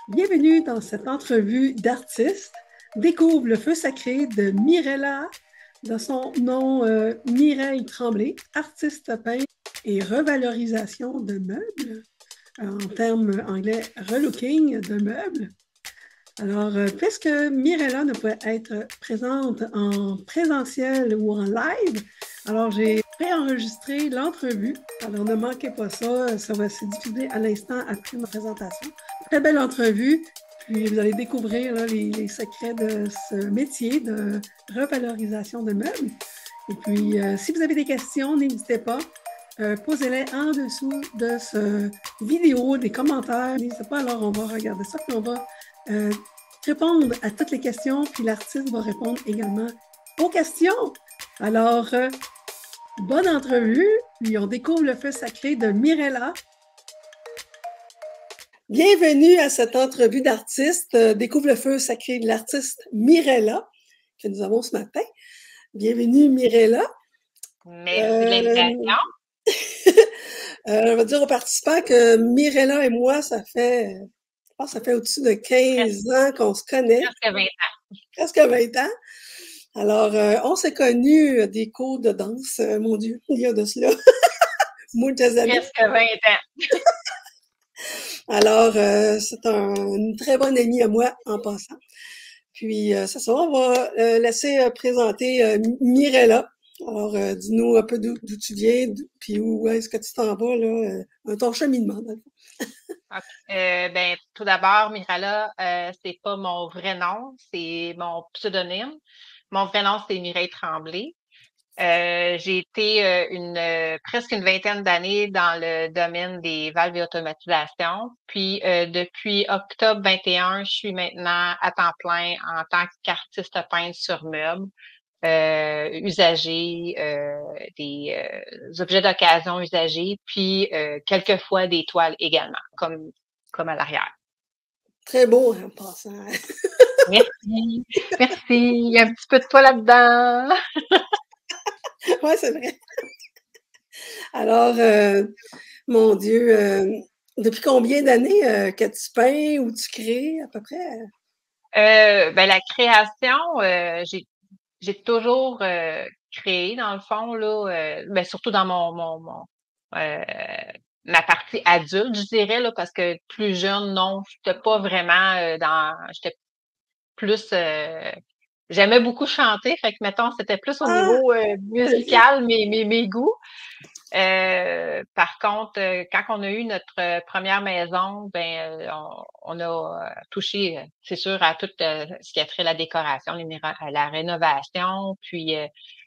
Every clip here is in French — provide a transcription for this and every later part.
Bienvenue dans cette entrevue d'artiste. Découvre le feu sacré de Mirella, de son nom Mireille Tremblay, artiste peintre et revalorisation de meubles, en termes anglais relooking de meubles. Alors, puisque Mirella ne peut être présente en présentiel ou en live, alors j'ai préenregistré l'entrevue. Alors, ne manquez pas ça, ça va se diffuser à l'instant après ma présentation. Très belle entrevue, puis vous allez découvrir là, les secrets de ce métier de revalorisation de meubles. Et puis, si vous avez des questions, n'hésitez pas. Posez-les en dessous de ce vidéo, des commentaires. N'hésitez pas, alors on va regarder ça, puis on va euh, répondre à toutes les questions, puis l'artiste va répondre également aux questions. Alors, bonne entrevue, puis on découvre le feu sacré de Mirella. Bienvenue à cette entrevue d'artiste. Découvre le feu sacré de l'artiste Mirella, que nous avons ce matin. Bienvenue, Mirella. Merci de l'invitation. Je vais dire aux participants que Mirella et moi, ça fait au-dessus de 15 ans qu'on se connaît. Presque 20 ans. Presque 20 ans. Alors, on s'est connus des cours de danse, mon Dieu, il y a de cela. Moult années. Presque 20 ans. Alors, c'est une très bonne amie à moi en passant. Puis, c'est ça, on va laisser présenter Mirella. Alors, dis-nous un peu d'où tu viens, puis où est-ce que tu t'en vas, là, ton cheminement, dans le fond. Ben, tout d'abord, Mirella, c'est pas mon vrai nom, c'est mon pseudonyme. Mon vrai nom, c'est Mireille Tremblay. J'ai été presque une vingtaine d'années dans le domaine des valves et automatisation. Puis, depuis octobre 21, je suis maintenant à temps plein en tant qu'artiste peintre sur meubles. Usagés, des objets d'occasion usagés, puis quelquefois des toiles également, comme à l'arrière. Très beau, en passant. Merci, merci. Il y a un petit peu de toi là-dedans. Oui, c'est vrai. Alors, mon Dieu, depuis combien d'années que tu peins ou tu crées à peu près? Ben, la création, j'ai toujours créé, dans le fond, là, ben, surtout dans euh, ma partie adulte, je dirais, là, parce que plus jeune, non, j'étais pas vraiment j'étais plus, j'aimais beaucoup chanter, fait que, mettons, c'était plus au Ah, niveau OK. musical, mes goûts. Par contre, quand on a eu notre première maison, ben on a touché, c'est sûr, à tout ce qui a trait à la décoration, à la rénovation. Puis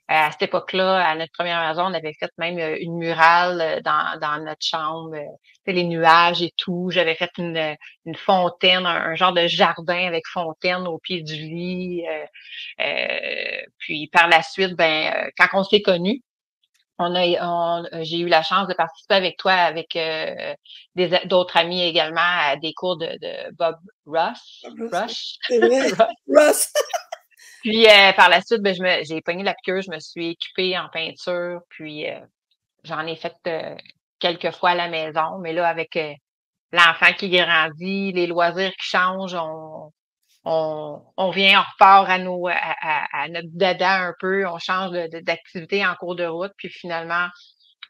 à cette époque-là, à notre première maison, on avait fait même une murale dans notre chambre, les nuages et tout. J'avais fait une fontaine, un genre de jardin avec fontaine au pied du lit. Puis par la suite, ben quand on s'est connus, j'ai eu la chance de participer avec toi, avec d'autres amis également, à des cours de Bob Rush. C'est vrai. Rush. Ross. Puis par la suite, ben, j'ai pogné la piqûre, je me suis équipée en peinture, puis j'en ai fait quelques fois à la maison, mais là, avec l'enfant qui grandit, les loisirs qui changent, on vient, on repart à notre dada un peu, on change d'activité en cours de route, puis finalement,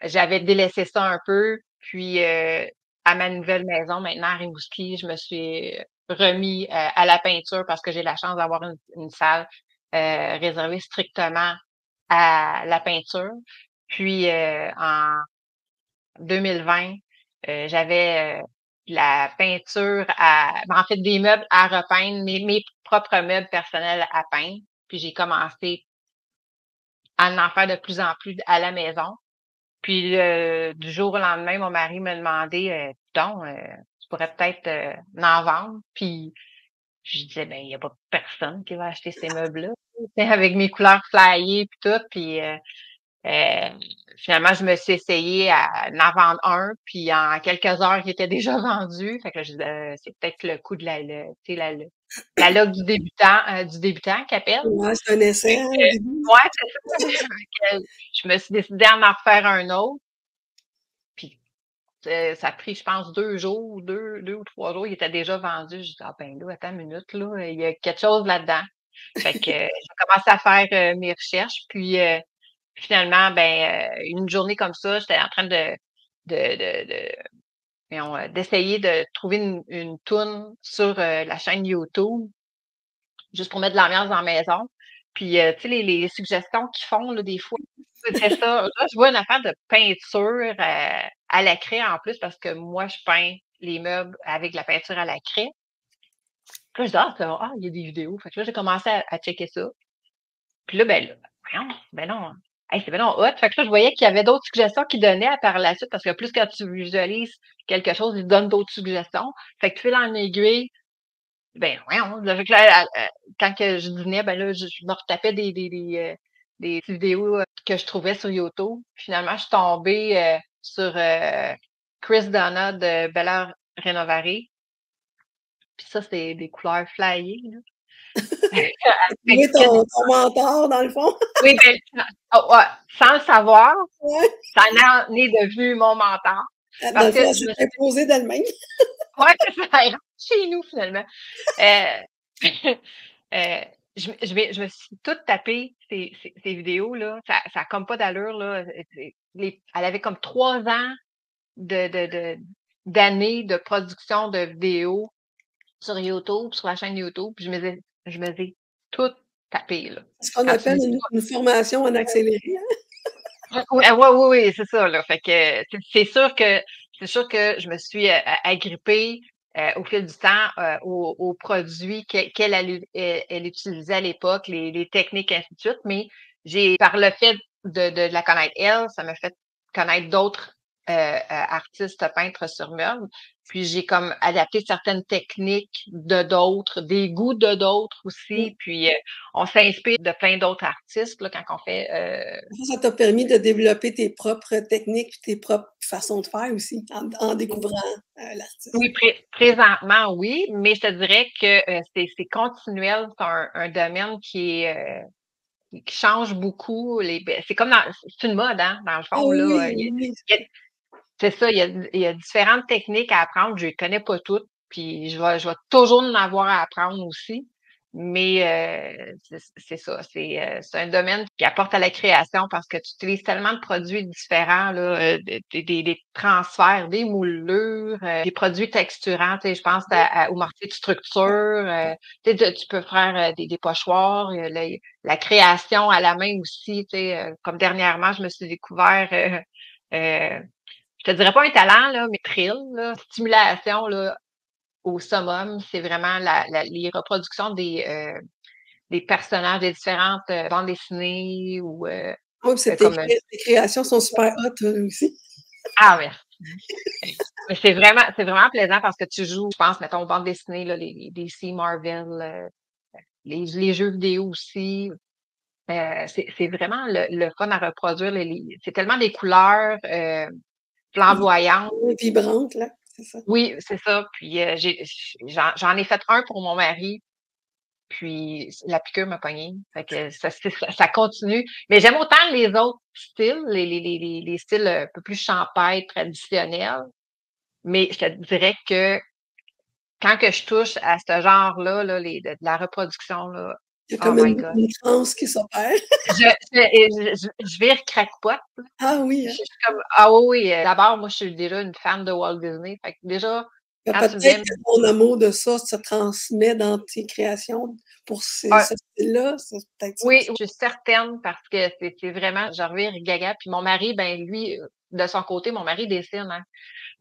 j'avais délaissé ça un peu, puis à ma nouvelle maison, maintenant à Rimouski, je me suis remis à la peinture parce que j'ai la chance d'avoir une salle réservée strictement à la peinture. Puis en 2020, j'avais la peinture en fait des meubles à repeindre, mes propres meubles personnels à peindre. Puis j'ai commencé à en faire de plus en plus à la maison. Puis du jour au lendemain, mon mari me demandait donc, tu pourrais peut-être en vendre. Puis je disais ben il y a pas personne qui va acheter ces meubles-là. Avec mes couleurs flyées puis tout. Puis euh, finalement, je me suis essayée à en vendre un, puis en quelques heures, il était déjà vendu. Fait que là, je disais, c'est peut-être le coup de tu sais, la log du débutant qu'appelle. Ouais, c'est un essai, hein, au début. Ouais, c'est ça. Fait que je me suis décidée à en refaire un autre. Puis Ça a pris, je pense, 2 jours, deux ou 3 jours. Il était déjà vendu. Je dis, ah ben là, attends une minute, là, il y a quelque chose là-dedans. Fait que j'ai commencé à faire mes recherches. Puis finalement, ben une journée comme ça, j'étais en train d'essayer de trouver une toune sur la chaîne YouTube, juste pour mettre de l'ambiance dans la maison. Puis, tu sais, les suggestions qu'ils font, là, des fois, c'est ça. Là, je vois une affaire de peinture à la craie en plus, parce que moi, je peins les meubles avec de la peinture à la craie. Puis là, je dis, il y a des vidéos. Fait que là, j'ai commencé à checker ça. Puis là, voyons, ben non, hey, c'est ben non hot. Fait que là, je voyais qu'il y avait d'autres suggestions qu'ils donnaient à par la suite, parce que plus quand tu visualises quelque chose, ils te donnent d'autres suggestions. Fait que tu fais en aiguille, ben voyons, là, fait que là, quand que je dînais, ben là, je me retapais des petites vidéos que je trouvais sur YouTube. Finalement, je suis tombée sur Chris Donna de Bella Renovare. Puis ça, c'est des couleurs flyées, là. Oui, ton mentor, dans le fond. Oui, ouais, sans le savoir, Ouais. ça en est devenu mon mentor. Dans le Parce que fond, elle s'est imposée d'elle-même. ouais, ça rentre chez nous, finalement. Euh, euh, je me suis toute tapé ces vidéos-là. Ça a comme pas d'allure, là. Elle avait comme 3 ans d'années de production de vidéos sur YouTube, sur la chaîne YouTube. Puis je me les ai toutes tapées, là. Ce qu'on Quand tu appelle dis une formation en accéléré. oui, c'est ça, là. Fait que c'est sûr que je me suis agrippée au fil du temps aux produits elle utilisait à l'époque, les techniques, ainsi de suite, mais par le fait de la connaître elle, ça m'a fait connaître d'autres artistes peintres sur meubles. Puis j'ai comme adapté certaines techniques de d'autres, des goûts de d'autres aussi. Puis on s'inspire de plein d'autres artistes là, quand on fait Ça t'a permis de développer tes propres techniques et tes propres façons de faire aussi, en découvrant l'artiste. Oui, présentement, oui, mais je te dirais que c'est continuel. C'est un domaine qui change beaucoup. C'est comme c'est une mode, hein, dans le Ah fond, là. oui. C'est ça, il y a différentes techniques à apprendre. Je les connais pas toutes, puis je vais toujours en avoir à apprendre aussi. Mais c'est ça, c'est un domaine qui apporte à la création parce que tu utilises tellement de produits différents, là, des transferts, des moulures, des produits texturants. Tu sais, je pense au mortier de structure. Tu peux faire des pochoirs, la création à la main aussi. Tu sais, comme dernièrement, je me suis découvert je te dirais pas un talent, là, mais thrill, là, stimulation là, au summum, c'est vraiment les reproductions des personnages des différentes bandes dessinées ou Oui, comme tes créations sont super hot aussi. ah merci. Mais c'est vraiment plaisant parce que tu joues, je pense, mettons, aux bandes dessinées, là, les DC, Marvel, les jeux vidéo aussi. C'est vraiment le fun à reproduire. C'est tellement des couleurs flamboyantes. Vibrante, là, c'est ça. Oui, c'est ça. Puis j'en ai fait un pour mon mari, puis la piqûre m'a pogné. Fait que ça continue. Mais j'aime autant les autres styles, les styles un peu plus champêtres, traditionnels. Mais je te dirais que quand que je touche à ce genre-là, là, de la reproduction, là, Il y a oh comme my God. une transe qui s'opère. Je vire crackpot. Ah oui, Je hein? suis comme, ah oui, oui. D'abord, moi, je suis déjà une fan de Walt Disney. Fait que déjà, quand tu Peut-être viens que ton amour de ça se transmet dans tes créations pour ce style-là. C'est peut-être ça oui, aussi. je suis certaine parce que c'est vraiment, je revire gaga. Puis mon mari, ben lui, de son côté, mon mari dessine, hein.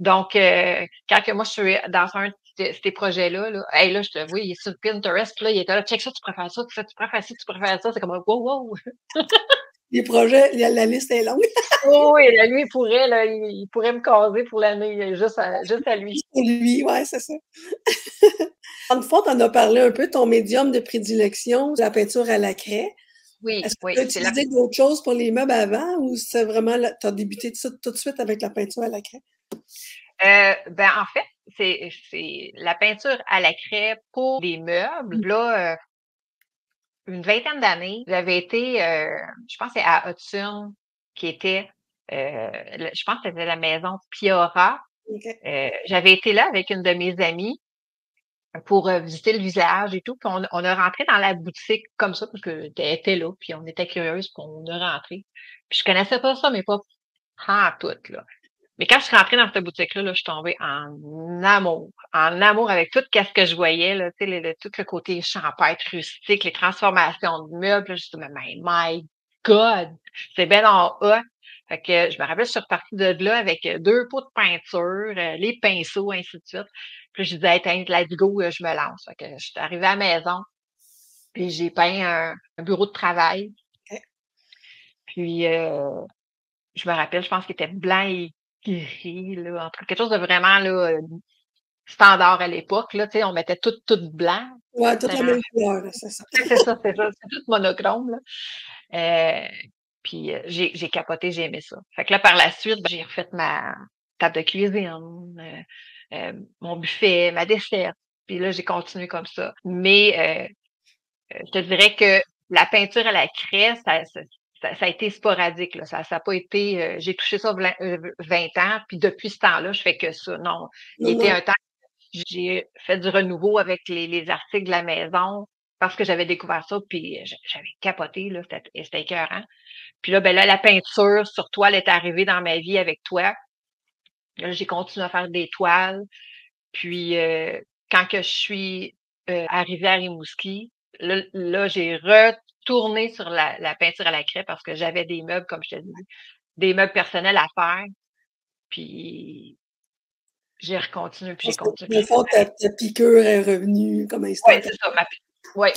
Donc, quand que moi, je suis dans un de ces projets-là, là, hey, là, je te vois, il est sur Pinterest, puis là, il était là, check ça, tu préfères ça, tu préfères ça, tu préfères ça. C'est comme, wow, wow. Les projets, la liste est longue. Oh, oui, là, lui, il pourrait, là, il pourrait me caser pour l'année, juste à lui. Juste pour lui, ouais, c'est ça. En fond, tu en as parlé un peu, ton médium de prédilection, la peinture à la craie. Oui, Est-ce que oui, tu as utilisé d'autres choses pour les meubles avant ou c'est vraiment, tu as débuté tout de suite avec la peinture à la craie? ben, en fait, c'est la peinture à la craie pour les meubles. Là, une vingtaine d'années, j'avais été, je pense que c'est à Hudson, qui était, je pense que c'était la maison Piora. OK. J'avais été là avec une de mes amies pour visiter le village et tout. Puis on a rentré dans la boutique comme ça, parce que elle était là, puis on était curieuse, puis on est rentré. Puis je connaissais pas ça, mais pas tout, là. Mais quand je suis rentrée dans cette boutique-là, là, je suis tombée en amour avec tout ce que je voyais, là, tu sais, tout le côté champêtre, rustique, les transformations de meubles, là, je me mais my God! C'est bien en haut. Fait que je me rappelle, je suis repartie de là avec 2 pots de peinture, les pinceaux, ainsi de suite. Puis je disais, hey, let's go, je me lance. Fait que je suis arrivée à la maison, puis j'ai peint un bureau de travail. OK. Puis je me rappelle, je pense qu'il était blanc et gris, là, entre quelque chose de vraiment là, standard à l'époque. Là, tu sais, on mettait tout blanc. Ouais, toute la C'était même couleur, là, c'est ça. c'est ça, c'est tout monochrome. Là. Euh, puis j'ai capoté, j'ai aimé ça. Fait que là, par la suite, j'ai refait ma table de cuisine, mon buffet, ma dessert. Puis là, j'ai continué comme ça. Mais je te dirais que la peinture à la craie, ça a été sporadique. Là. Ça n'a pas été. J'ai touché ça 20 ans, puis depuis ce temps-là, je fais que ça. Non. Il Non, était non. un temps que j'ai fait du renouveau avec les articles de la maison parce que j'avais découvert ça, puis j'avais capoté, là, c'était écœurant. Puis là, ben là, la peinture sur toile est arrivée dans ma vie avec toi. Là, j'ai continué à faire des toiles. Puis quand que je suis arrivée à Rimouski, là j'ai retourné sur la peinture à la craie parce que j'avais des meubles, comme je te dis, des meubles personnels à faire. Puis j'ai recontinué, puis j'ai Parce que, continué, dans puis le fond, ta piqûre est revenue comme ouais, c'est instantanée. ça.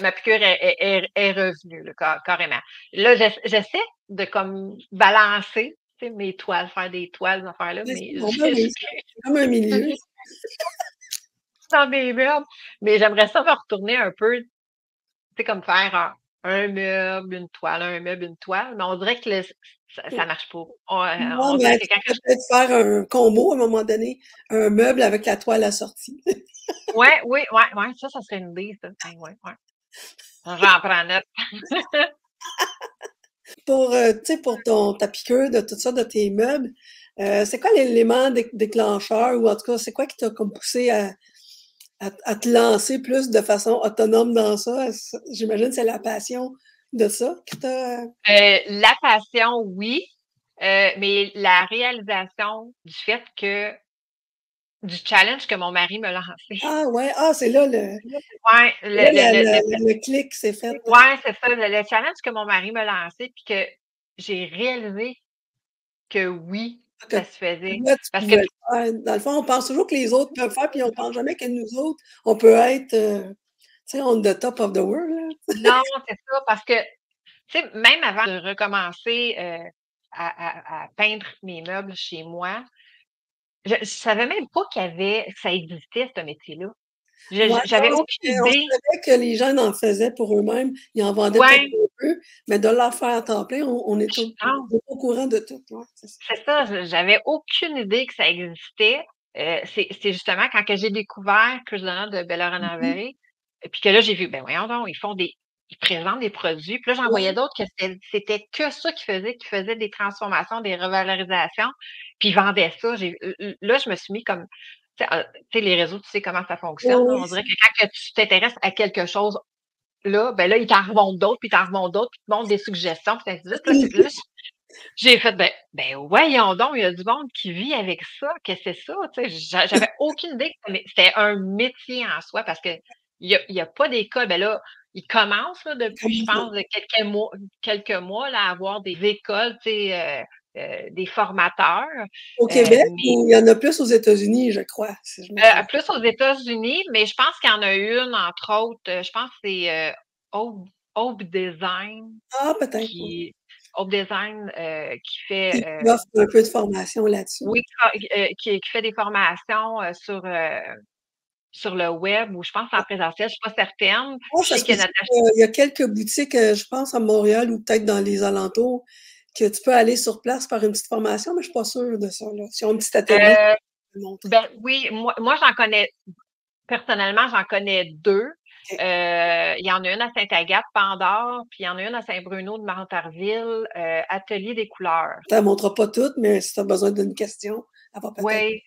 Ma piqûre est revenue, là, carrément. Là, j'essaie de comme balancer, tu sais, mes toiles, faire des toiles, ces affaires-là, Ouais, mais c'est bon, ben oui, c'est comme un milieu. dans des meubles. Mais j'aimerais ça me retourner un peu, tu sais, comme faire un meuble, une toile, un meuble, une toile. Mais on dirait que ça marche pas. Non, On dirait mais que tu quand pourrais peut-être faire un combo à un moment donné, un meuble avec la toile assortie. ouais, oui, ouais, ça serait une idée, ça. Hey, ouais. J'en prends note. Pour, tu sais, pour ta piqûre de tout ça, de tes meubles, c'est quoi l'élément déclencheur ou en tout cas, c'est quoi qui t'a comme poussé à te lancer plus de façon autonome dans ça? J'imagine que c'est la passion de ça qui t'a... La passion, oui, mais la réalisation du fait que du challenge que mon mari me lançait. Ah ouais, ah, c'est là Ouais, là le clic s'est fait. ouais, c'est ça, le challenge que mon mari me lançait, puis que j'ai réalisé que oui, Que ça se faisait. toi, tu Parce que pouvais le faire. Dans le fond, on pense toujours que les autres peuvent faire, puis on pense jamais que nous autres, on peut être, tu sais, on the top of the world, là. non, c'est ça, parce que, tu sais, même avant de recommencer à peindre mes meubles chez moi, je savais même pas que ça existait, ce métier-là. Ouais, J'avais non, aucune on idée. savait que les gens en faisaient pour eux-mêmes, ils en vendaient peut-être Ouais, un peu, mais de leur faire à temps plein, on est non, au courant de tout, ouais, c'est ça. c'est ça, j'avais aucune idée que ça existait. C'est justement quand que j'ai découvert Chris Donald de Bella Mmh. Renaverie, et puis que là, j'ai vu, ben voyons donc, ils présentent des produits. Puis là, j'en voyais Ouais, d'autres que c'était que ça qu'ils faisaient des transformations, des revalorisations, puis ils vendaient ça. Là, je me suis mis comme, tu sais, les réseaux, tu sais comment ça ouais, fonctionne, là. ouais, On dirait que quand que tu t'intéresses à quelque chose, là, ben là, ils t'en remontent d'autres, puis ils t'en remontent d'autres, puis ils te montrent des suggestions, puis ainsi de suite. Là, j'ai fait, ben voyons donc, il y a du monde qui vit avec ça, que c'est ça, tu sais. J'avais aucune idée que c'était un métier en soi parce que il y a pas d'école. Ben là, ils commencent, là, depuis, je pense, de quelques mois, là, à avoir des écoles, tu sais, des formateurs. au Québec Mais ou il y en a plus aux États-Unis, je crois, si je me trompe. plus aux États-Unis, mais je pense qu'il y en a une, entre autres, je pense que c'est Hope, Hope Design Ah, peut-être, ouais, qui Hope Design qui fait qui offre un peu de formation là-dessus. oui, qui fait des formations, sur le web ou je pense en présentiel, je suis pas certaine. Ouais, Je sais parce que qu'il y a Natacha il y a quelques boutiques, je pense à Montréal ou peut-être dans les alentours, que tu peux aller sur place faire une petite formation, mais je suis pas sûre de ça, là. S'ils ont un petit atelier euh, pour te montrer. ben oui, moi j'en connais personnellement, j'en connais 2. OK. Il y en a une à Sainte-Agathe, Pandore, puis il y en a une à Saint-Bruno de Montarville, Atelier des couleurs. Elle ne montrera pas toutes, mais si tu as besoin d'une question, elle va peut-être. Oui.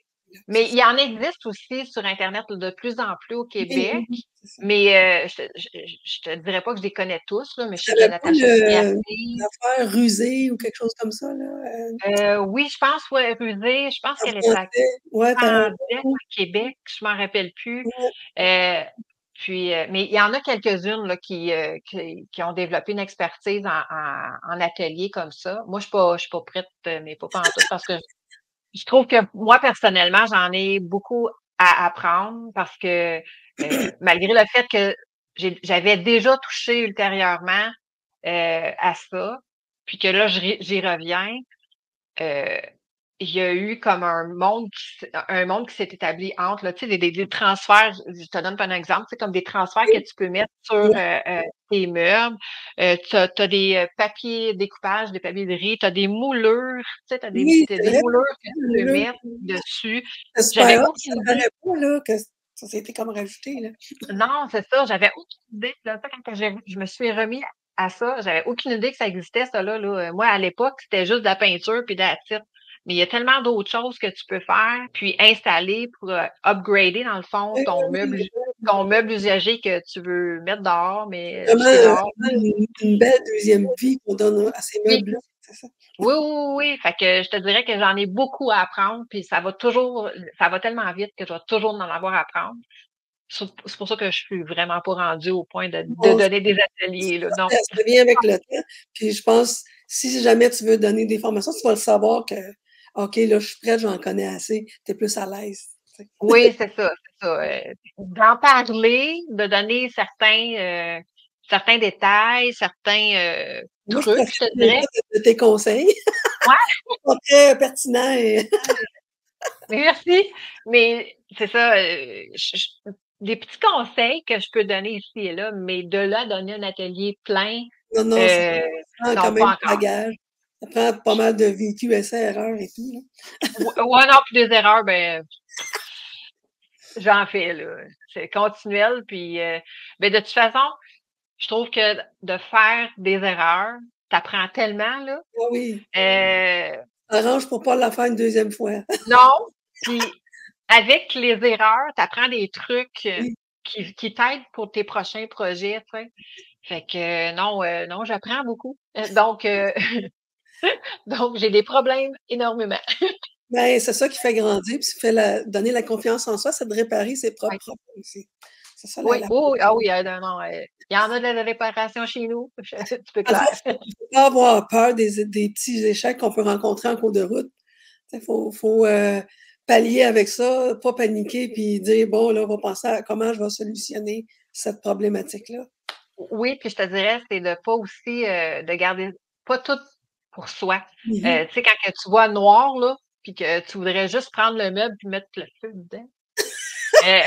Mais il y en existe aussi sur Internet là, de plus en plus au Oui, Québec. oui, oui, c'est ça. Mais je te dirais pas que je les connais tous, là, mais je Tu sais qu'il y a avais pas Natacha Cristi. l'affaire Rusée ou quelque chose comme ça, là? Oui, je pense, ouais, Rusée, je pense En qu'elle est à français. Ouais, tu avais Québec ou à Québec, je m'en rappelle plus. ouais. Euh, mais il y en a quelques-unes là, qui ont développé une expertise en atelier comme ça. Moi, je suis pas prête, mais pas pantoute, parce que je trouve que moi, personnellement, j'en ai beaucoup à apprendre parce que malgré le fait que j'avais déjà touché ultérieurement à ça, puis que là, j'y reviens, euh, il y a eu comme un monde qui s'est établi entre, là, tu sais, des transferts, je te donne pas un exemple, c'est comme des transferts que Oui, tu peux mettre sur oui, tes meubles. Tu as des papiers découpage, des papiers de riz, tu as des moulures, tu sais, oui, t'as c'est des vrai, moulures que tu peux le mettre dessus. c'est J'avais super hot, ça aucune idée. paraît pas, là, que ça s'est été comme rajouté, là. Non, c'est ça, j'avais aucune idée. Là, ça, quand je me suis remis à ça, j'avais aucune idée que ça existait, ça là. Moi, à l'époque, c'était juste de la peinture puis that's it. Mais il y a tellement d'autres choses que tu peux faire, puis installer pour upgrader, dans le fond, Oui, oui, oui, ton meuble usagé que tu veux mettre dehors, mais vraiment, jeter dehors. vraiment une belle deuxième vie qu'on donne à ces Oui, meubles-là, c'est ça. oui, oui, oui, oui. Fait que je te dirais que j'en ai beaucoup à apprendre, puis ça va tellement vite que je vais toujours en avoir à apprendre. C'est pour ça que je suis vraiment pas rendue au point de Bon, donner des ateliers, là. Non. ça vient avec le temps. Puis je pense, si jamais tu veux donner des formations, tu vas le savoir que, OK, là, je suis prête, j'en connais assez, tu es plus à l'aise. Tu sais. Oui, c'est ça, c'est ça. D'en parler, de donner certains détails, certains Moi, je trucs, je profite te déjà dirais. de tes conseils. Ouais, Ils sont très pertinents. merci. Mais c'est ça, des petits conseils que je peux donner ici et là, mais de là à donner un atelier plein, Non, non, ça euh, prend non, quand même pas du encore. bagage. Ça prend pas mal de vécu, essais, erreurs et tout, là. Ouais, non, puis des erreurs, ben, j'en fais, là. C'est continuel, puis ben, de toute façon, je trouve que de faire des erreurs, t'apprends tellement, là. Ah oui, Euh, arrange pour pas la faire une deuxième fois. non, puis avec les erreurs, t'apprends des trucs Oui. qui t'aident pour tes prochains projets, tu sais. Fait que non, non, j'apprends beaucoup. Donc j'ai des problèmes énormément. Ben, c'est ça qui fait grandir, puis ça fait donner la confiance en soi, c'est de réparer ses propres Ouais. problèmes aussi. C'est ça Oui, la oui, oui, ah oui, non, non, il y en a de la réparation chez nous, tu peux dans le fond, clair. faut pas avoir peur des petits échecs qu'on peut rencontrer en cours de route. Il faut pallier avec ça, pas paniquer, puis dire, bon, là, on va penser à comment je vais solutionner cette problématique-là. Oui, puis je te dirais, c'est de pas aussi de garder pas tout pour soi. Mhm. Tu sais, quand que tu vois noir, là, puis que tu voudrais juste prendre le meuble puis mettre le feu dedans. Euh,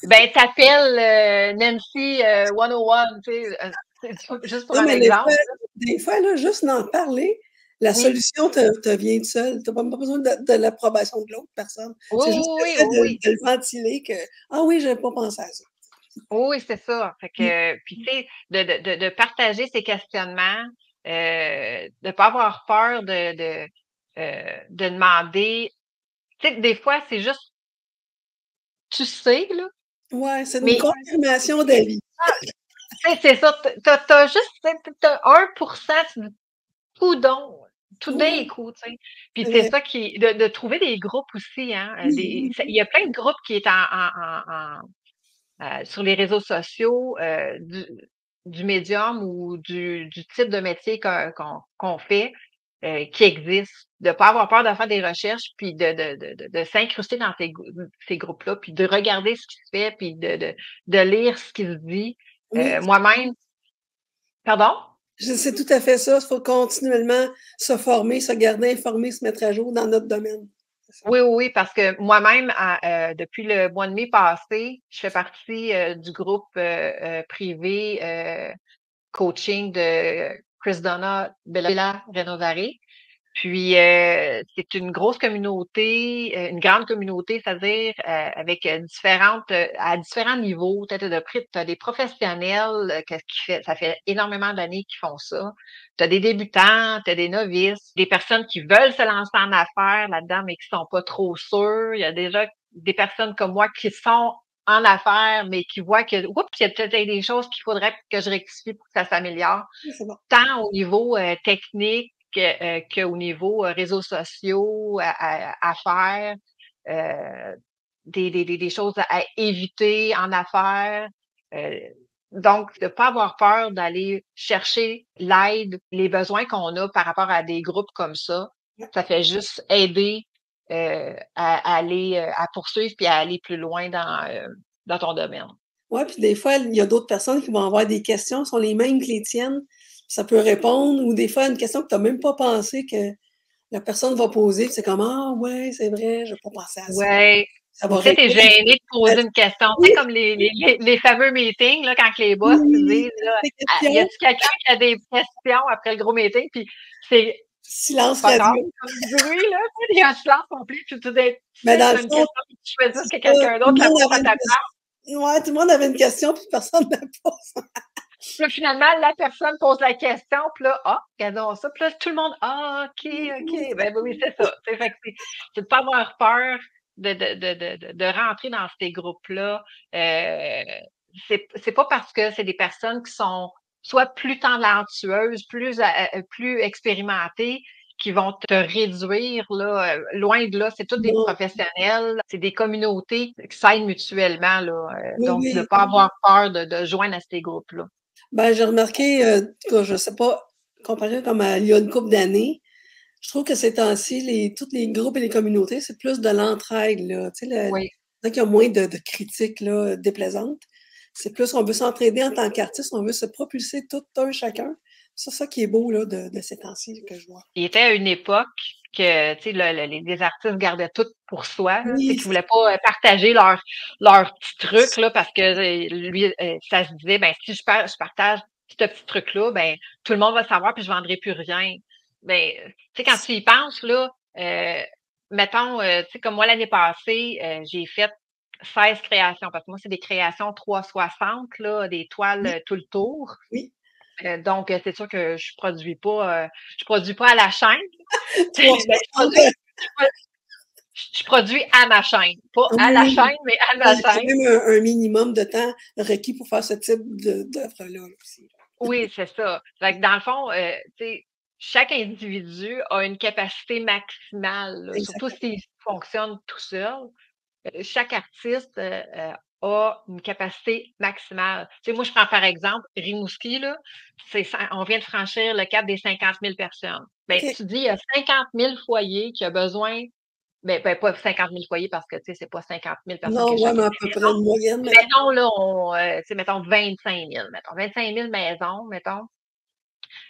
ben, t'appelles Nancy 101, tu sais, juste pour Non, un mais exemple. des fois là, juste d'en parler, la Oui, solution te vient toute seule. Tu as pas besoin de l'approbation de l'autre personne. oui, C'est juste le oui, oui, fait oui, de le ventiler que ah oui, j'avais pas pensé à ça. oui, oui, c'est ça. Fait Mmh. que, puis tu sais, de partager ses questionnements, de pas avoir peur de demander. Tu sais, des fois, c'est juste, tu sais, là, Ouais, c'est une mais confirmation d'avis. tu sais, c'est ça, t'as juste, t'as 1%, tu dis, coudonc, tout d'un Ouais, coup, tu sais. Puis c'est c'est vrai. ça de trouver des groupes aussi, hein, Mmh mh. il y a plein de groupes qui est sur les réseaux sociaux, du médium ou du type de métier qu'on fait, qui existe. De pas avoir peur de faire des recherches, puis de s'incruster dans ces groupes-là, puis de regarder ce qui se fait, puis de lire ce qui se dit. Oui, Moi-même, pardon? c'est tout à fait ça. Il faut continuellement se former, se garder informé, se mettre à jour dans notre domaine. C'est ça. Oui, oui, oui, parce que moi-même, depuis le mois de mai passé, je fais partie du groupe privé coaching de Chris Donna Bella Renovare. Puis, c'est une grosse communauté, une grande communauté, c'est-à-dire avec à différents niveaux. Tu as des professionnels ça fait énormément d'années qu'ils font ça. Tu as des débutants, tu as des novices, des personnes qui veulent se lancer en affaires là-dedans, mais qui sont pas trop sûrs. Il y a déjà des personnes comme moi qui sont en affaires, mais qui voient qu'il y a peut-être des choses qu'il faudrait que je rectifie pour que ça s'améliore, C'est bon. tant au niveau technique qu'au niveau réseaux sociaux à faire, des choses à éviter en affaires. Euh, donc, de ne pas avoir peur d'aller chercher l'aide, les besoins qu'on a par rapport à des groupes comme ça fait juste aider à aller à poursuivre puis à aller plus loin dans ton domaine. Oui, puis des fois, il y a d'autres personnes qui vont avoir des questions, sont les mêmes que les tiennes, ça peut répondre, ou des fois, une question que tu n'as même pas pensé que la personne va poser, c'est comme ah ouais, c'est vrai, je n'ai pas pensé à ça. Ouais. Ça va Tu sais, t'es répondre. gêné de poser une question. Tu sais, comme les fameux meetings, là, quand les boss te disent, là, y a-tu quelqu'un qui a des questions après le gros meeting? Puis c'est silence pas grave radio. comme bruit, là. Il y a un silence complet. Puis tu dis, Mais dans le une fond, question, puis tu choisis que quelqu'un d'autre la pose à ta place. Ouais, tout le monde avait une question, puis personne ne la pose. Puis là, finalement, la personne pose la question, puis là, regardons ça. Puis là, tout le monde, OK. Ben oui, c'est ça. Fait que c'est de pas avoir peur de rentrer dans ces groupes-là. C'est pas parce que c'est des personnes qui sont soit plus talentueuses, plus expérimentées, qui vont te réduire, là. Loin de là, c'est tous des professionnels, c'est des communautés qui s'aident mutuellement, là. Donc, de pas avoir peur de joindre à ces groupes-là. Ben, j'ai remarqué, je ne sais pas, comparé comme il y a une couple d'années, je trouve que ces temps-ci, tous les groupes et les communautés, c'est plus de l'entraide, là. Tu sais, Oui. il y a moins de critiques là, déplaisantes. C'est plus, on veut s'entraider en tant qu'artiste, on veut se propulser tout un chacun. C'est ça qui est beau là, de ces temps-ci que je vois. Il était à une époque que tu sais, les artistes gardaient tout pour soi, là, Oui, qu'ils voulaient pas partager leur petit truc là, parce que lui, ça se disait, ben si je partage ce petit truc-là, ben tout le monde va savoir puis je vendrai plus rien. Ben, tu sais, quand tu y penses, là, mettons, tu sais, comme moi l'année passée, j'ai fait 16 créations, parce que moi, c'est des créations 360, là, des toiles tout le tour. Oui. Donc, c'est sûr que je produis pas à la chaîne. Je produis à ma chaîne. Pas à la chaîne, mais à ma Il y a chaîne. même un minimum de temps requis pour faire ce type d'œuvre-là aussi. Oui, c'est ça. Fait que dans le fond, tu sais, chaque individu a une capacité maximale, là, surtout s'il fonctionne tout seul. Chaque artiste a une capacité maximale. Tu sais, moi, je prends par exemple Rimouski, là, on vient de franchir le cap des 50 000 personnes. Ben, tu dis, il y a 50 000 foyers qui ont besoin, ben, pas 50 000 foyers parce que, tu sais, c'est pas 50 000 personnes Non, qui ouais, achètent mais à une peu près maison. une moyenne. Mettons, là, tu sais, mettons 25 000, mettons. 25 000 maisons, mettons.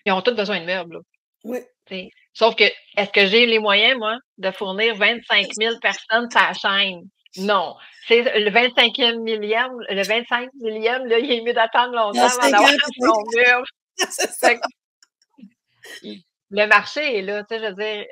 Ils ont tous besoin de meubles, là. Oui. T'sais. Sauf que, est-ce que j'ai les moyens, moi, de fournir 25 000 personnes sur la chaîne? Non. C'est le 25e millième, le 25 millième, là, il est mieux d'attendre longtemps avant d'avoir son meuble. C'est ça. Le marché est là, tu sais, je veux dire,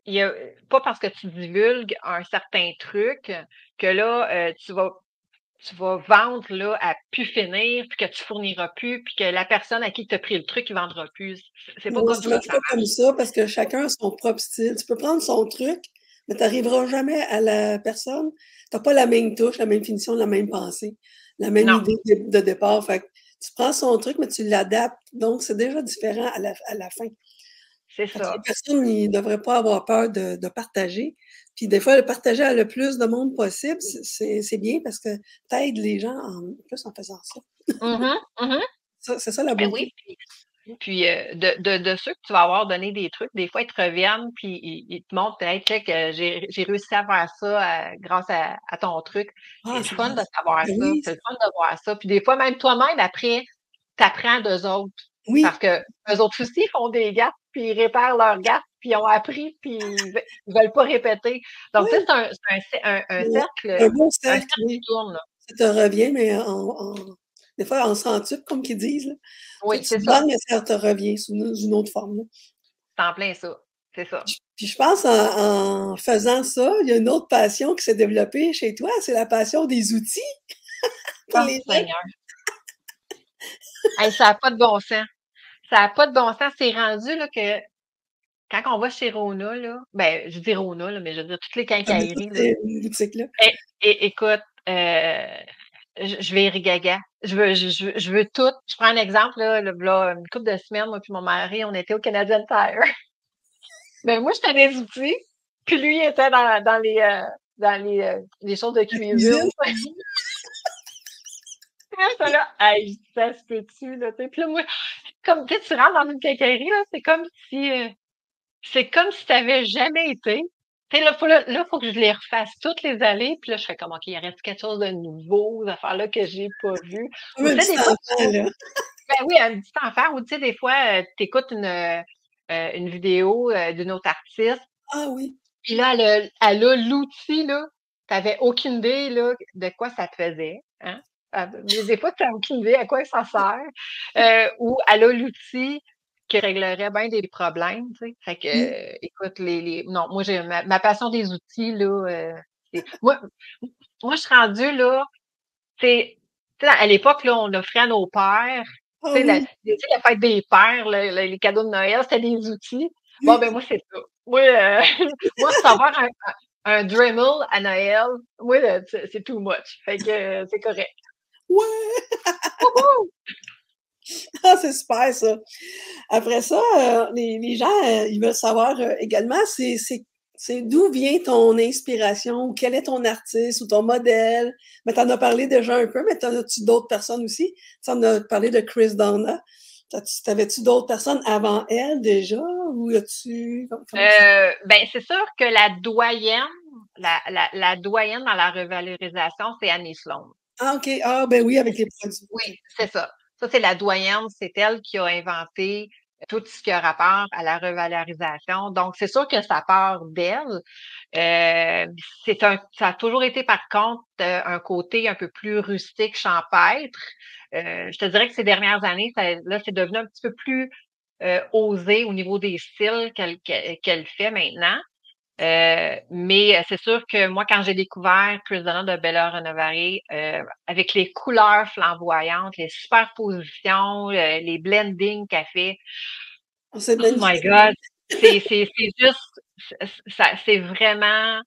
il y a, pas parce que tu divulgues un certain truc que là, tu vas vendre là, à plus finir, puis que tu fourniras plus, puis que la personne à qui tu as pris le truc, il vendra plus. C'est pas comme Ça ça. marche pas comme ça parce que chacun a son propre style. Tu peux prendre son truc, mais tu n'arriveras jamais à la personne. Tu n'as pas la même touche, la même finition, la même pensée, la même idée de départ. Fait que tu prends son truc, mais tu l'adaptes. Donc, c'est déjà différent à la fin. C'est ça. Les personnes ne devraient pas avoir peur de partager. Puis des fois, le partager à le plus de monde possible, c'est bien parce que tu aides les gens plus en faisant ça. C'est ça la beauté. Oui. Puis de ceux que tu vas avoir donné des trucs, des fois, ils te reviennent puis ils te montrent, hey, check, j'ai réussi à faire ça grâce à ton truc. C'est le fun de savoir ça. C'est le fun de voir ça. Puis des fois, même toi-même, après, tu apprends d'eux autres. Oui. Parce que eux autres aussi font des gaffes, puis ils réparent leurs gaffes, puis ils ont appris, puis ils veulent pas répéter. Donc, tu sais, c'est un cercle. Un bon cercle, un cercle qui tourne, là. Ça te revient, mais des fois, en centuple, comme qu'ils disent. Là. Oui, Tu c'est te ça. donnes, mais ça te revient sous une autre forme. C'est en plein ça. c'est ça. Puis je pense en faisant ça, il y a une autre passion qui s'est développée chez toi, c'est la passion des outils pour Oh, les gens. Seigneur. Hey, ça n'a pas de bon sens. Ça n'a pas de bon sens. C'est rendu là, que quand on va chez Rona, là, ben, je dis Rona, là, mais je veux dire toutes les Ah, de toutes quincailleries, là. ces boutiques-là. Écoute, je vais gaga. Je veux tout. Je prends un exemple, là, une couple de semaines, moi puis mon mari, on était au Canadian Tire. Ben, moi, j'étais des outils, puis lui, il était dans les choses de La cuisine. cuisine. J'étais là, hey, ça se peut-tu, là, tu sais. Puis là, moi, comme, tu sais, tu rentres dans une quincaillerie, là, c'est comme si t'avais jamais été. Tu sais, là, faut que je les refasse toutes les allées, puis là, je fais comme, OK, il reste quelque chose de nouveau, des affaires-là que j'ai pas vues. Comme Ou, un tu sais, petit des fois, enfant, là. ben oui, un petit affaire, ou, tu sais, des fois, t'écoutes une vidéo d'une autre artiste, Ah oui. puis là, elle a l'outil, là. T'avais aucune idée, là, de quoi ça te faisait, hein? Mais des fois, t'as aucune idée à quoi ça sert. Ou elle a l'outil qui réglerait bien des problèmes, tu sais. Fait que, Mm. écoute, non, moi, j'ai ma passion des outils, là, moi, je suis rendue, là, c'est, tu sais, à l'époque, là, on offrait à nos pères, Ah tu sais, oui, la fête des pères, là, les cadeaux de Noël, c'était des outils. Bon, oui. ben, moi, c'est ça. Moi, moi, recevoir un Dremel à Noël, moi, c'est too much. Fait que c'est correct. Ouais! Wouhou! Ah, c'est super, ça. Après ça, les gens, ils veulent savoir également, c'est d'où vient ton inspiration, ou quel est ton artiste ou ton modèle. Mais tu en as parlé déjà un peu, mais t'en as-tu d'autres personnes aussi? Tu en as parlé de Chris Donna. T'avais-tu d'autres personnes avant elle déjà? Ou as-tu... Comment tu... Ben, c'est sûr que la doyenne dans la revalorisation, c'est Annie Sloan. Ah, OK. Ah, ben oui, avec les produits. Oui, OK. c'est ça. Ça, c'est la doyenne. C'est elle qui a inventé tout ce qui a rapport à la revalorisation. Donc, c'est sûr que ça part d'elle. Ça a toujours été, par contre, un côté un peu plus rustique, champêtre. Je te dirais que ces dernières années, là, c'est devenu un petit peu plus osé au niveau des styles qu'elle fait maintenant. Mais c'est sûr que moi, quand j'ai découvert Chris Donna de Bella Renovare, avec les couleurs flamboyantes, les superpositions, les blendings qu'elle fait, Oh, c'est oh my magnifique. God, c'est juste, ça, c'est vraiment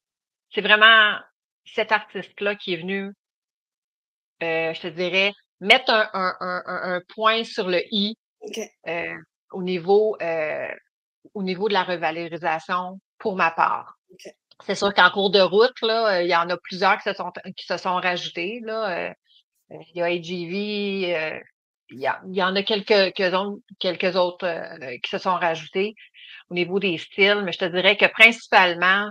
cet artiste-là qui est venu, je te dirais, mettre un point sur le i OK. euh, au niveau, euh, au niveau de la revalorisation pour ma part. OK. C'est sûr qu'en cours de route, là, il y en a plusieurs qui se sont rajoutés, là. Il y a AGV, il y en a quelques autres qui se sont rajoutés au niveau des styles, mais je te dirais que principalement,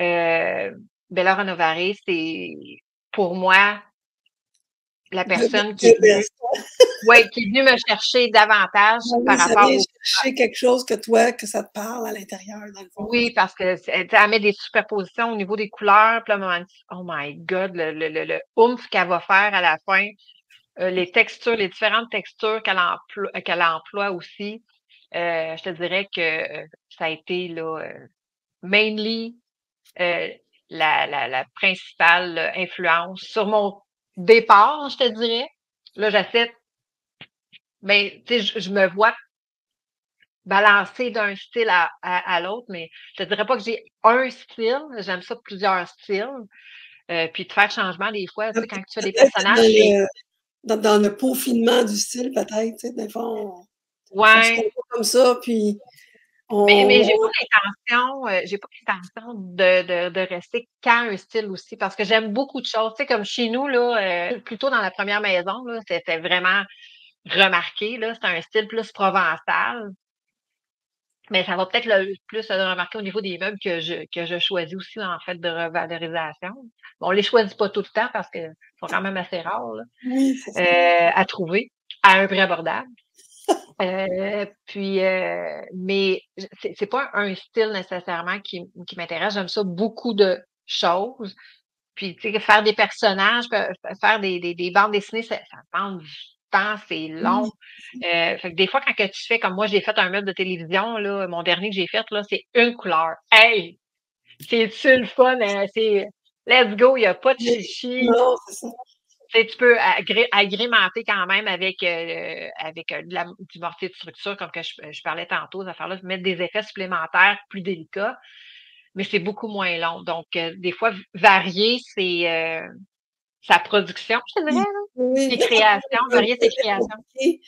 euh, Bella Renovare, c'est pour moi la personne qui est The venue, best. ouais, qui est venue me chercher davantage Ah par oui, ça rapport vient au. chercher quelque chose que toi, que ça te parle à l'intérieur, dans le fond. Oui, parce que elle met des superpositions au niveau des couleurs, puis là, à un moment donné, oh my God, le oomph qu'elle va faire à la fin, les textures, les différentes textures qu'elle emploie aussi. Je te dirais que ça a été là, mainly euh, la principale influence sur mon départ, je te dirais. Là, j'essaie, ben, tu sais, je me vois balancer d'un style à l'autre, mais je te dirais pas que j'ai un style. J'aime ça plusieurs styles. Puis de faire changement des fois, tu sais, quand tu fais des Peut-être personnages, c'est dans le peaufinement du style, peut-être, tu sais, dans le fond, on se fait ouais. pas comme ça, puis Mais j'ai on... pas l'intention, de rester qu'à un style aussi, parce que j'aime beaucoup de choses. Tu sais, comme chez nous, là, plutôt dans la première maison, là, c'était vraiment remarqué, là. C'était un style plus provençal. Mais ça va peut-être plus le remarquer au niveau des meubles que je choisis aussi en fait de revalorisation. Bon, on les choisit pas tout le temps parce qu'ils sont quand même assez rares là, Oui, c'est ça. à trouver à un prix abordable. Puis, mais c'est pas un style nécessairement qui m'intéresse. J'aime ça beaucoup de choses. Puis, tu sais, faire des personnages, faire des bandes dessinées, ça demande temps, c'est long. Fait que des fois, quand que tu fais comme moi, j'ai fait un meuble de télévision, là, mon dernier que j'ai fait, là, c'est une couleur. Hey! C'est-tu le fun? C'est let's go, il n'y a pas de chichi. Non, c'est ça. Tu sais, tu peux agrémenter quand même avec, du mortier de structure, comme que je parlais tantôt, ces affaires-là, mettre des effets supplémentaires plus délicats, mais c'est beaucoup moins long. Donc, des fois, varier, c'est sa production, je te dirais, là. Oui, Ses des fois, créations, c'est un varier ses projet créations. compliqué.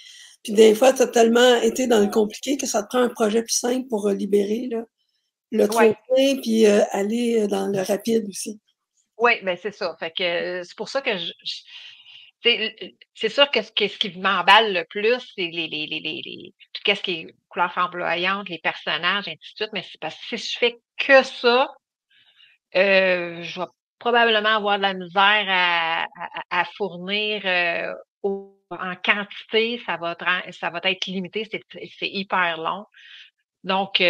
Puis des fois, tu as tellement été dans le compliqué que ça te prend un projet plus simple pour libérer là, le Ouais. trop plein, puis aller dans le rapide aussi. Oui, ben c'est ça. Fait que c'est pour ça que c'est sûr que ce qui m'emballe le plus, c'est tout ce qui est couleur flamboyante, les personnages, ainsi de suite. Mais c'est parce que si je fais que ça, je vais probablement avoir de la misère à fournir en quantité, ça va être limité, c'est hyper long. Donc,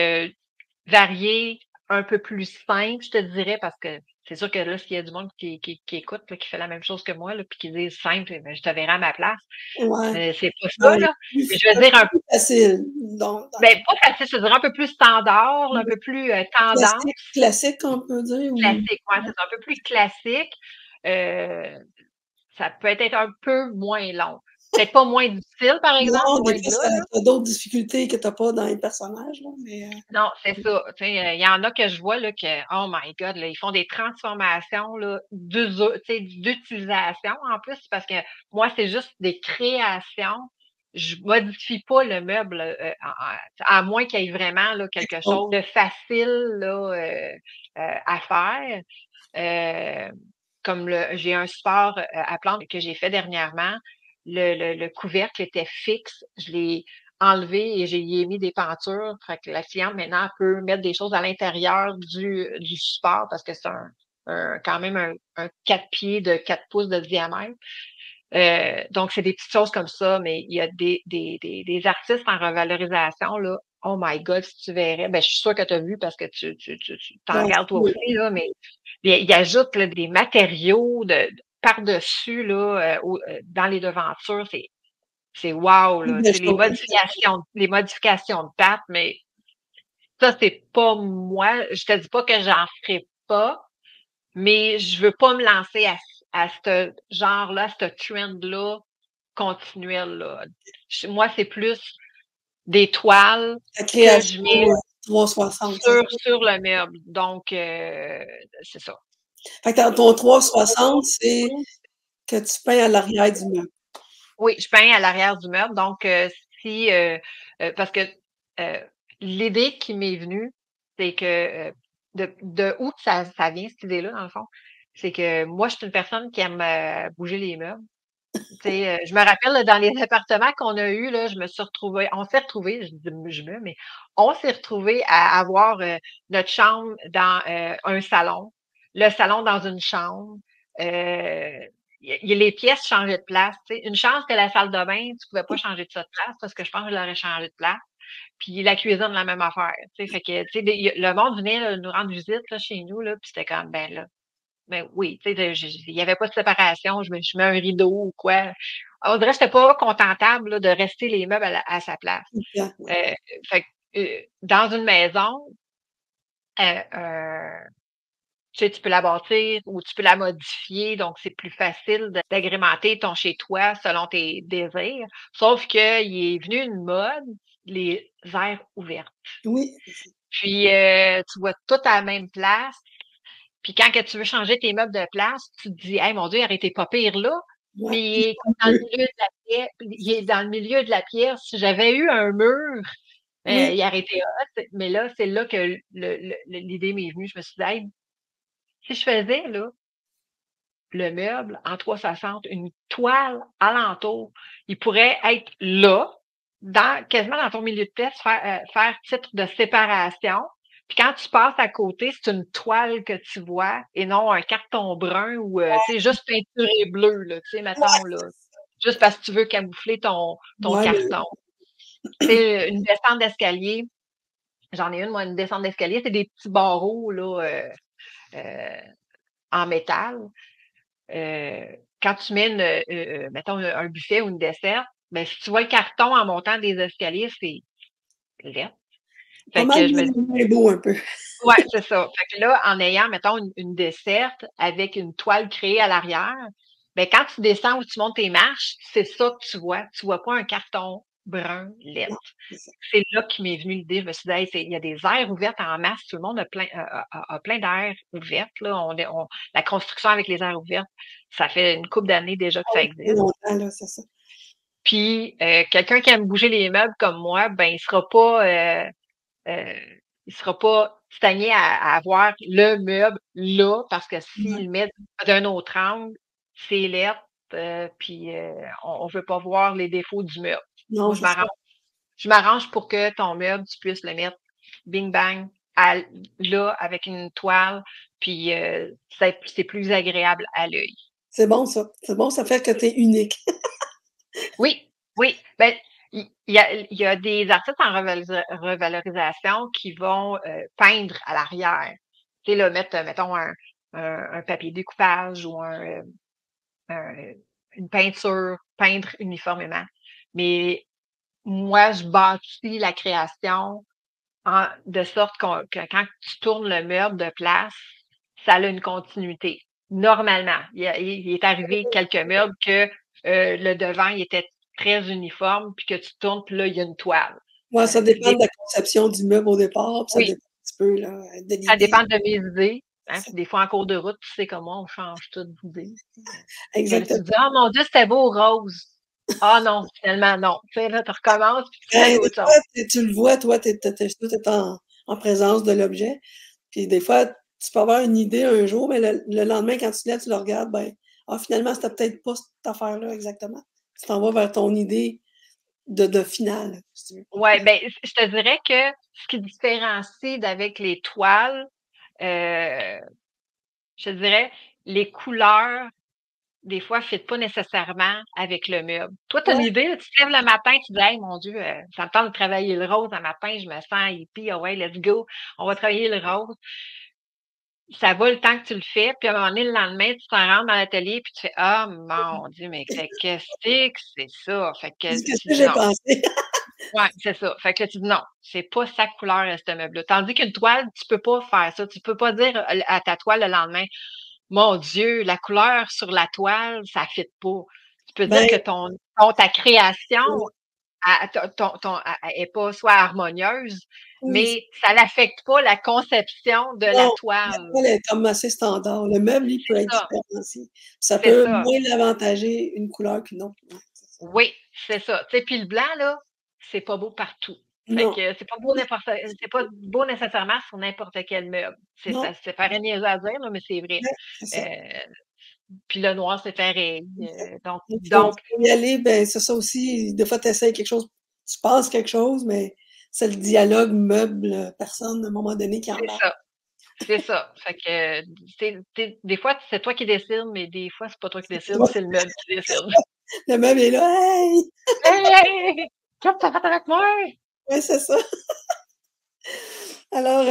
varier, un peu plus simple, je te dirais, parce que c'est sûr que là, s'il y a du monde qui écoute, là, qui fait la même chose que moi, là, puis qui dit simple, ben, je te verrai à ma place. Ouais. C'est pas ça, Ouais, là. Mais je veux dire plus facile. Donc, ben, pas facile, je veux dire un peu plus standard, là, un peu plus tendance, classique, on peut dire. Ou... classique. Ouais, c'est un peu plus classique. Euh, ça peut être un peu moins long. Peut-être pas moins difficile, par exemple, Non, loin des de fois, là, ça là. a d'autres difficultés que tu n'as pas dans les personnages. Là, mais, Non, c'est ça. Tu sais, il y en a que je vois là, que, oh my God, là, ils font des transformations là, tu sais, d'utilisation en plus, parce que moi, c'est juste des créations. Je modifie pas le meuble à moins qu'il y ait vraiment là, quelque bon, chose de facile là, à faire. Euh, comme j'ai un support à plantes que j'ai fait dernièrement. Le couvercle était fixe. Je l'ai enlevé et y ai mis des pentures. Fait que la cliente maintenant peut mettre des choses à l'intérieur du support parce que c'est quand même un 4 pieds de 4 pouces de diamètre. Donc, c'est des petites choses comme ça, mais il y a des artistes en revalorisation, là. Oh my God, si tu verrais. Ben, je suis sûre que tu as vu parce que tu t'en bon, regardes toi aussi, là, mais il ajoute là, des matériaux par-dessus, là, dans les devantures. C'est wow, là. des Tu sais, choses. les modifications de pattes, mais ça, c'est pas moi. Je te dis pas que j'en ferai pas, mais je veux pas me lancer à ce genre-là, à ce trend-là continuel, là. Moi, c'est plus des toiles La que je création mets 360, c'est ça. sur le meuble. Donc, c'est ça. Fait que ton 360, c'est que tu peins à l'arrière du meuble. Oui, je peins à l'arrière du meuble. Donc, si parce que euh, l'idée qui m'est venue, c'est que de où que ça vient, cette idée-là, dans le fond, c'est que moi, je suis une personne qui aime bouger les meubles. Tu sais, je me rappelle là, dans les appartements qu'on a eus, là, on s'est retrouvés, je dis mais on s'est retrouvés à avoir notre chambre dans un salon, le salon dans une chambre. Euh, les pièces changeaient de place. Tu sais. Une chance que la salle de bain, tu pouvais pas changer de ça de place parce que je pense que je l'aurais changé de place. Puis la cuisine, la même affaire. Tu sais, fait que, tu sais, le monde venait là, nous rendre visite là, chez nous, là, puis c'était comme, ben là, ben oui, tu sais, il y avait pas de séparation, je mets un rideau ou quoi. On dirait que c'était pas contentable là, de rester les meubles à sa place. Exactement. Euh, fait que, dans une maison, euh, euh, tu sais, tu peux la bâtir ou tu peux la modifier, donc c'est plus facile d'agrémenter ton chez-toi selon tes désirs. Sauf qu'il est venu une mode, les aires ouvertes. Oui. Puis, tu vois tout à la même place. Puis quand que tu veux changer tes meubles de place, tu te dis, hey, mon Dieu, arrêtez pas pire là. Ouais. Mais il est dans le milieu de la pièce. Si j'avais eu un mur, Oui. il aurait été hot. Mais là, c'est là que l'idée m'est venue. Je me suis dit, hey, si je faisais là, le meuble en 360, une toile alentour, il pourrait être là, quasiment dans ton milieu de pièce, faire titre de séparation. Puis quand tu passes à côté, c'est une toile que tu vois et non un carton brun ou tu sais, juste peinturé bleu, là, tu sais, mettons, là. Juste parce que tu veux camoufler ton Ouais, mais carton. Tu sais, une descente d'escalier, j'en ai une, moi, une descente d'escalier, c'est des petits barreaux là, en métal. Euh, quand tu mets mettons, un buffet ou une dessert, ben, si tu vois le carton en montant des escaliers, c'est laid. Pas Fait mal que je me dis, moins beau un peu. ouais, c'est ça. Fait que là, en ayant, mettons, une desserte avec une toile créée à l'arrière, ben, quand tu descends ou tu montes tes marches, c'est ça que tu vois. Tu vois pas un carton brun laid. Non, c'est ça. C'est là qui m'est venue l'idée. Je me suis dit, hey, il y a des aires ouvertes en masse. Tout le monde a plein d'aires ouvertes. Là. La construction avec les aires ouvertes, ça fait une couple d'années déjà que Ah ça oui, ça fait existe. longtemps, là, c'est ça. Puis, quelqu'un qui aime bouger les meubles comme moi, ben, il sera pas stagné à avoir le meuble là, parce que Ouais. s'il le met d'un autre angle, c'est laid, puis on veut pas voir les défauts du meuble. Non, Moi, c'est ça. je m'arrange pour que ton meuble, tu puisses le mettre bing bang là avec une toile, puis c'est plus agréable à l'œil. C'est bon, ça. C'est bon, ça fait que tu es unique. Oui, oui. Ben, il y a des artistes en revalorisation qui vont peindre à l'arrière. Tu sais, là, mettre, mettons, un papier découpage ou un- une peinture, peindre uniformément. Mais moi, je bâtis la création de sorte que quand tu tournes le meuble de place, ça a une continuité. Normalement, il est arrivé quelques meubles que le devant il était très uniforme, puis que tu tournes, puis là, il y a une toile. Ouais, ça Puis dépend de la conception du meuble au départ, puis ça oui, dépend un petit peu, là, de ça l'idée. dépend de mes idées. Hein, Ça puis des fois, en cours de route, tu sais comment on change tout d'idées. Que là, tu te exactement. dis, ah mon Dieu, c'était beau rose. Ah non, finalement, non. Tu sais, là, tu recommences, puis tu fais Ben, des autre fois, chose. tu le vois, toi, tu es en présence de l'objet. Puis des fois, tu peux avoir une idée un jour, mais le lendemain, quand tu te lèves, tu le regardes, ben, ah, finalement, c'était peut-être pas cette affaire-là exactement. Tu t'en vas vers ton idée de finale, si tu veux. Ouais, ben, je te dirais que ce qui différencie d'avec les toiles, euh, je te dirais, les couleurs, des fois, ne fit pas nécessairement avec le meuble. Toi, tu as une Ouais, idée, là, tu te lèves le matin, tu dis, hey, mon Dieu, ça me tente de travailler le rose un matin, je me sens hippie, ah ouais, let's go, on va travailler le rose. Ça va le temps que tu le fais, puis à un moment donné, le lendemain, tu t'en rentres dans l'atelier, puis tu fais, ah, mon Dieu, mais qu'est-ce que c'est ça? Fait que qu'est-ce tu que dis j'ai non. pensé? Ouais, c'est ça. Fait que là, tu dis non, c'est pas sa couleur, ce meuble-là. Tandis qu'une toile, tu peux pas faire ça. Tu peux pas dire à ta toile le lendemain, mon Dieu, la couleur sur la toile, ça fit pas. Tu peux dire Ben, que ta création est pas soit harmonieuse, oui, mais ça n'affecte pas la conception de la non, la toile. toile est comme assez standard. Le meuble, il peut C'est être ça. différencié. Ça C'est peut ça. moins l'avantager une couleur qu'une autre. Ouais, c'est ça. Oui, c'est ça. Tu sais, puis le blanc, là, c'est pas beau partout. Fait Non, que c'est pas beau nécessairement sur n'importe quel meuble. non, C'est paraît niaiseux à dire, là, mais c'est vrai. ouais, c'est ça. Puis le noir, c'est pareil. Donc, Il donc, faut y aller, ben, c'est ça aussi. Des fois, tu essaies quelque chose, tu penses quelque chose, mais c'est le dialogue meuble-personne, à un moment donné, qui c'est embarque. ça. C'est ça. Fait que, des fois, c'est toi qui décides, mais des fois, c'est pas toi qui décides, c'est le meuble qui décide. Le meuble est là, hey! Hey, hey, hey, qu'est-ce que ça fait avec moi? Ouais, c'est ça. Alors,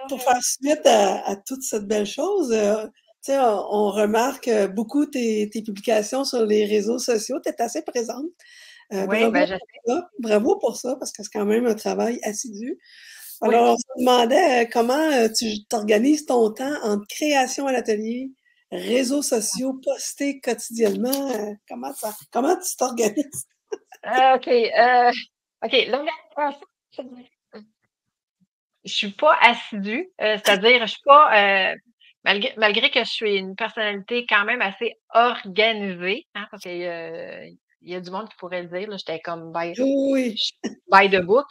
pour faire suite à toute cette belle chose, tu sais, on remarque beaucoup tes publications sur les réseaux sociaux. Tu es assez présente. Oui, Bravo ben, je sais. pour ça. Bravo pour ça, parce que c'est quand même un travail assidu. Oui. Alors, on se demandait comment tu t'organises ton temps entre création à l'atelier, réseaux sociaux, postés quotidiennement. Comment tu t'organises? OK. OK. Là, je suis pas assidue, c'est-à-dire je suis pas malgré que je suis une personnalité quand même assez organisée, hein, parce que, il y a du monde qui pourrait le dire, là, j'étais comme Oui, by the book,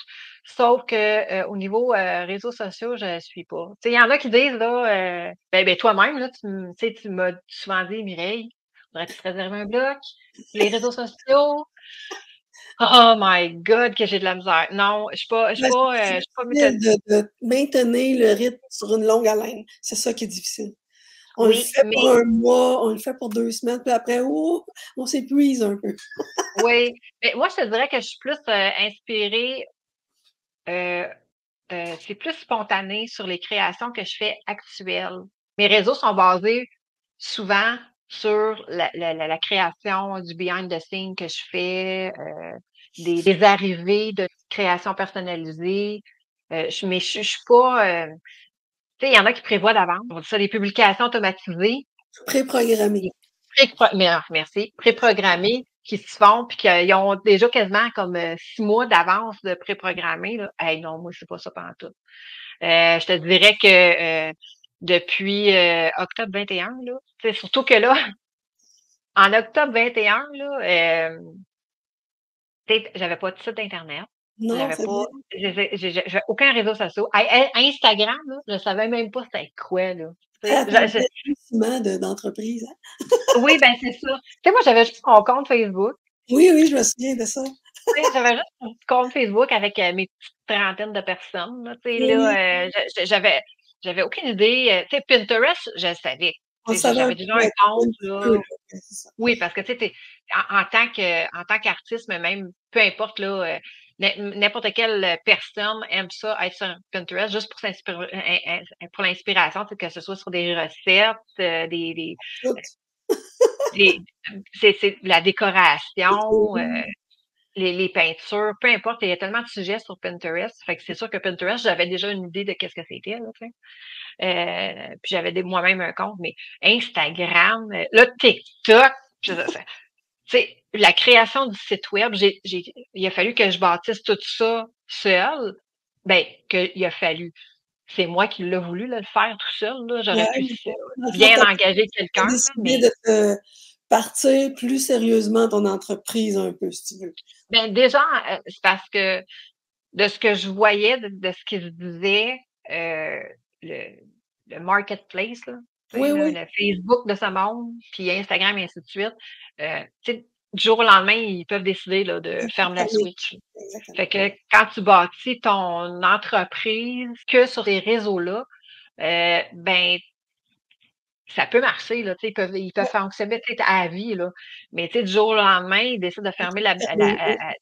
sauf que, au niveau, réseaux sociaux, je suis pas. Tu sais, il y en a qui disent là, ben toi-même là, tu sais, tu m'as souvent dit: «Mireille, faudrait-tu te réserver un bloc? Les réseaux sociaux?» Oh my God, que j'ai de la misère. Non, ben, c'est je suis pas difficile méthodique. de maintenir le rythme sur une longue haleine. C'est ça qui est difficile. On le Oui, fait pour mais un mois, on le fait pour 2 semaines, puis après, oh, on s'épuise un peu. oui, mais moi, je te dirais que je suis plus, inspirée, heu c'est plus spontané sur les créations que je fais actuelles. Mes réseaux sont basés souvent sur la création du behind the scenes que je fais, des arrivées de création personnalisée. Mais je suis pas, tu sais, il y en a qui prévoient d'avance. On dit ça, des publications automatisées. Préprogrammé. Merci. Préprogrammées qui se font puis qu'ils ont déjà quasiment comme 6 mois d'avance de préprogrammé, là. Hey, non, moi, c'est pas ça pantoute. Je te dirais que depuis octobre 21, là, tu sais, surtout que là, en octobre 21, là, tu sais, j'avais pas de site internet. Non, J'avais c'est pas, bien. j'avais aucun réseau social. Instagram, là, je savais même pas c'était quoi, là. Tu sais, À ton balbutiement d'entreprise. Hein? oui, ben c'est ça. Tu sais, moi, j'avais juste mon compte Facebook. Oui, oui, je me souviens de ça. Tu sais, j'avais juste mon petit compte Facebook avec mes petites trentaines de personnes. Là, tu sais, Oui, là, j'avais aucune idée. Tu sais, Pinterest, je le savais. on Tu sais, savait j'avais déjà un un compte, petit peu, là. là. Ouais, c'est ça. Oui, parce que tu sais, en tant qu'artiste, mais même peu importe là, n'importe quelle personne aime ça être sur Pinterest juste pour s'inspirer, pour l'inspiration, tu sais, que ce soit sur des recettes, Tout. des c'est la décoration, les peintures, peu importe, il y a tellement de sujets sur Pinterest. Fait que c'est sûr que Pinterest, j'avais déjà une idée de qu'est-ce que c'était, là, tu sais. Puis j'avais moi-même un compte, mais Instagram, là, TikTok, tu sais, la création du site web, il a fallu que je bâtisse tout ça seule. Ben, il a fallu. C'est moi qui l'ai voulu, là, le faire tout seul, là. J'aurais pu Ouais, dans le fond, bien tu engager as quelqu'un, là, décidé mais de te partir plus sérieusement ton entreprise un peu, si tu veux. ben, déjà, c'est parce que de ce que je voyais, de ce qui se disait, le, le marketplace, là, tu sais, Oui, là, oui, le Facebook de ce monde, puis Instagram et ainsi de suite, tu sais, du jour au lendemain, ils peuvent décider là, de fermer la fermé. switch. Exactement. Fait que quand tu bâtis ton entreprise que sur ces réseaux-là, ben, ça peut marcher, là, tu sais, ils peuvent Ouais, fonctionner peut-être à vie, là. Mais tu sais, du jour au lendemain, ils décident de fermer fermé.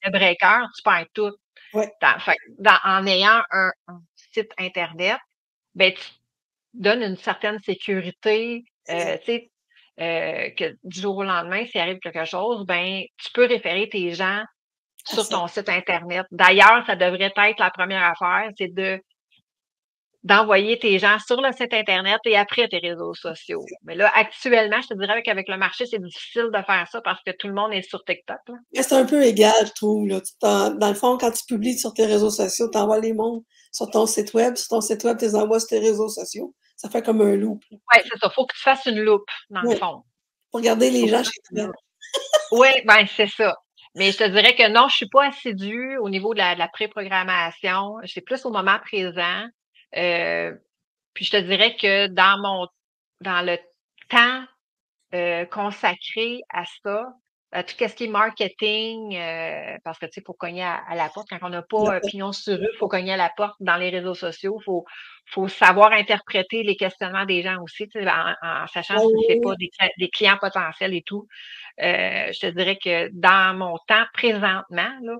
le breaker, tu perds tout. Ouais, Fait que en ayant un site Internet, ben, tu donnes une certaine sécurité, exact. tu sais, que du jour au lendemain, s'il arrive quelque chose, ben, tu peux référer tes gens À sur ça. ton site Internet. D'ailleurs, ça devrait être la première affaire, c'est d'envoyer tes gens sur le site Internet et après tes réseaux sociaux. Mais là, actuellement, je te dirais qu'avec le marché, c'est difficile de faire ça parce que tout le monde est sur TikTok, là. Mais c'est un peu égal, je trouve. Là. Dans le fond, quand tu publies sur tes réseaux sociaux, tu envoies les mondes sur ton site web. Sur ton site web, tu les envoies sur tes réseaux sociaux. Ça fait comme un loop. Ouais, c'est ça. Faut que tu fasses une loupe, dans le Oui, fond. pour garder les Faut que gens tu fasses chez une toi. loupe. Oui, ben, c'est ça. Mais je te dirais que non, je suis pas assidue au niveau de la pré-programmation. C'est plus au moment présent. Euh, Puis je te dirais que dans le temps consacré à ça, à tout ce qui est marketing, parce que tu sais, faut cogner à la porte. Quand on n'a pas pignon sur rue, faut cogner à la porte dans les réseaux sociaux. Faut savoir interpréter les questionnements des gens aussi, tu sais, en sachant Oui, si c'est oui, pas des clients potentiels et tout. Je te dirais que dans mon temps présentement, là,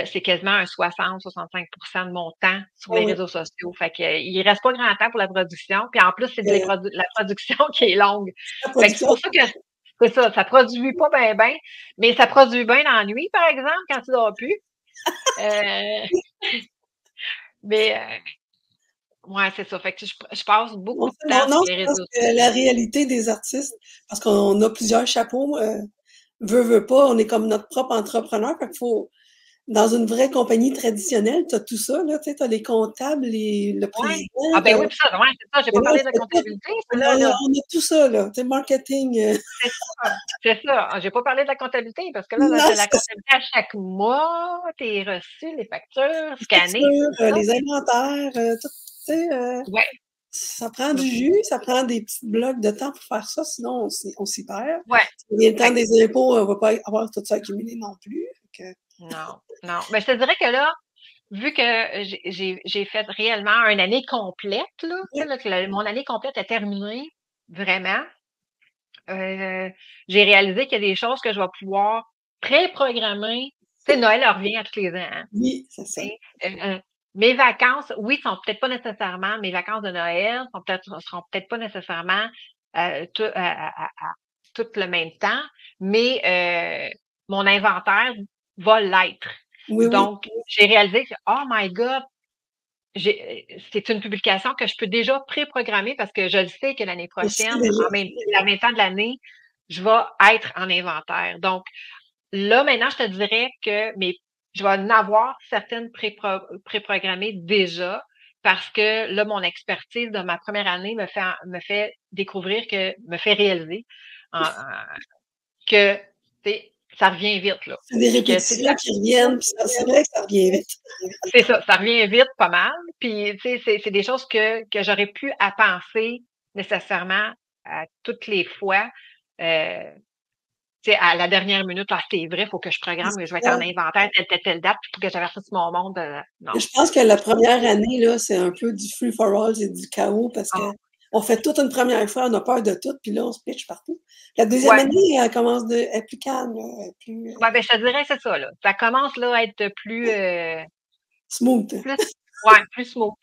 c'est quasiment un 60-65% de mon temps sur oui, les oui. réseaux sociaux. Fait que, il reste pas grand temps pour la production. Puis en plus, c'est de la production qui est longue. La Fait que c'est production. pour ça que c'est ça, ça produit pas bien, mais ça produit bien l'ennui, par exemple, quand tu dors plus. Euh, mais ouais, c'est ça. Fait que je passe beaucoup Non, de temps non, sur les je pense réseaux que la sociaux. réalité des artistes, parce qu'on a plusieurs chapeaux, veut pas, on est comme notre propre entrepreneur. Fait qu'il faut, dans une vraie compagnie traditionnelle, tu as tout ça, là, tu sais, tu as les comptables, le Ouais. président, Ah ben oui, puis ça, ouais, c'est ça, j'ai mais pas là, on parlé de fait tout. comptabilité, ça, On là, a, là. on a tout ça, là, tu sais, marketing. C'est ça, c'est ça. Ah, j'ai pas parlé de la comptabilité parce que là, Non, c'est la c'est comptabilité à chaque mois, tes reçus, les factures, les scanner, factures, tout ça. les inventaires, tout, tu sais, Ouais. ça prend du jus, ça prend des petits blocs de temps pour faire ça, sinon on s'y perd. Ouais. Il y a le temps Fait que des impôts, on va pas avoir tout ça accumulé non plus. Fait que, non, non. Mais je te dirais que là, vu que j'ai fait réellement une année complète, là, tu sais, ouais, là, que mon année complète est terminée, vraiment, euh, j'ai réalisé qu'il y a des choses que je vais pouvoir pré-programmer. Tu sais, Noël revient à tous les ans, hein, oui, c'est ça. tu sais. Mes vacances, oui, sont peut-être pas nécessairement, mes vacances de Noël seront peut-être pas nécessairement tout, tout le même temps, mais mon inventaire va l'être. Oui, oui. Donc, j'ai réalisé que, oh my God, c'est une publication que je peux déjà pré-programmer parce que je le sais que l'année Je sais prochaine, déjà. la même temps de l'année, je vais être en inventaire. Donc, là, maintenant, je te dirais que je vais en avoir certaines pré-programmées déjà parce que là, mon expertise de ma première année me fait découvrir me fait réaliser que, tu sais, ça revient vite, là. C'est des Puis que, tu sais, répétitions qui reviennent, puis c'est vrai que ça revient vite. c'est ça revient vite pas mal. Puis, tu sais, c'est des choses que j'aurais pu à penser nécessairement à toutes les fois. Tu sais, à la dernière minute, ah, c'est vrai, il faut que je programme, mais je vais être en inventaire, telle date, puis pour que j'avertisse mon monde. Non. Je pense que la première année, là, c'est un peu du free for all, c'est du chaos parce que Ah, on fait tout une première fois, on a peur de tout, puis là, on se pitch partout. La deuxième ouais. année, elle commence elle est plus calme, elle est plus Ouais, ben, je te dirais, c'est ça, là. Ça commence, là, à être smooth. plus smooth.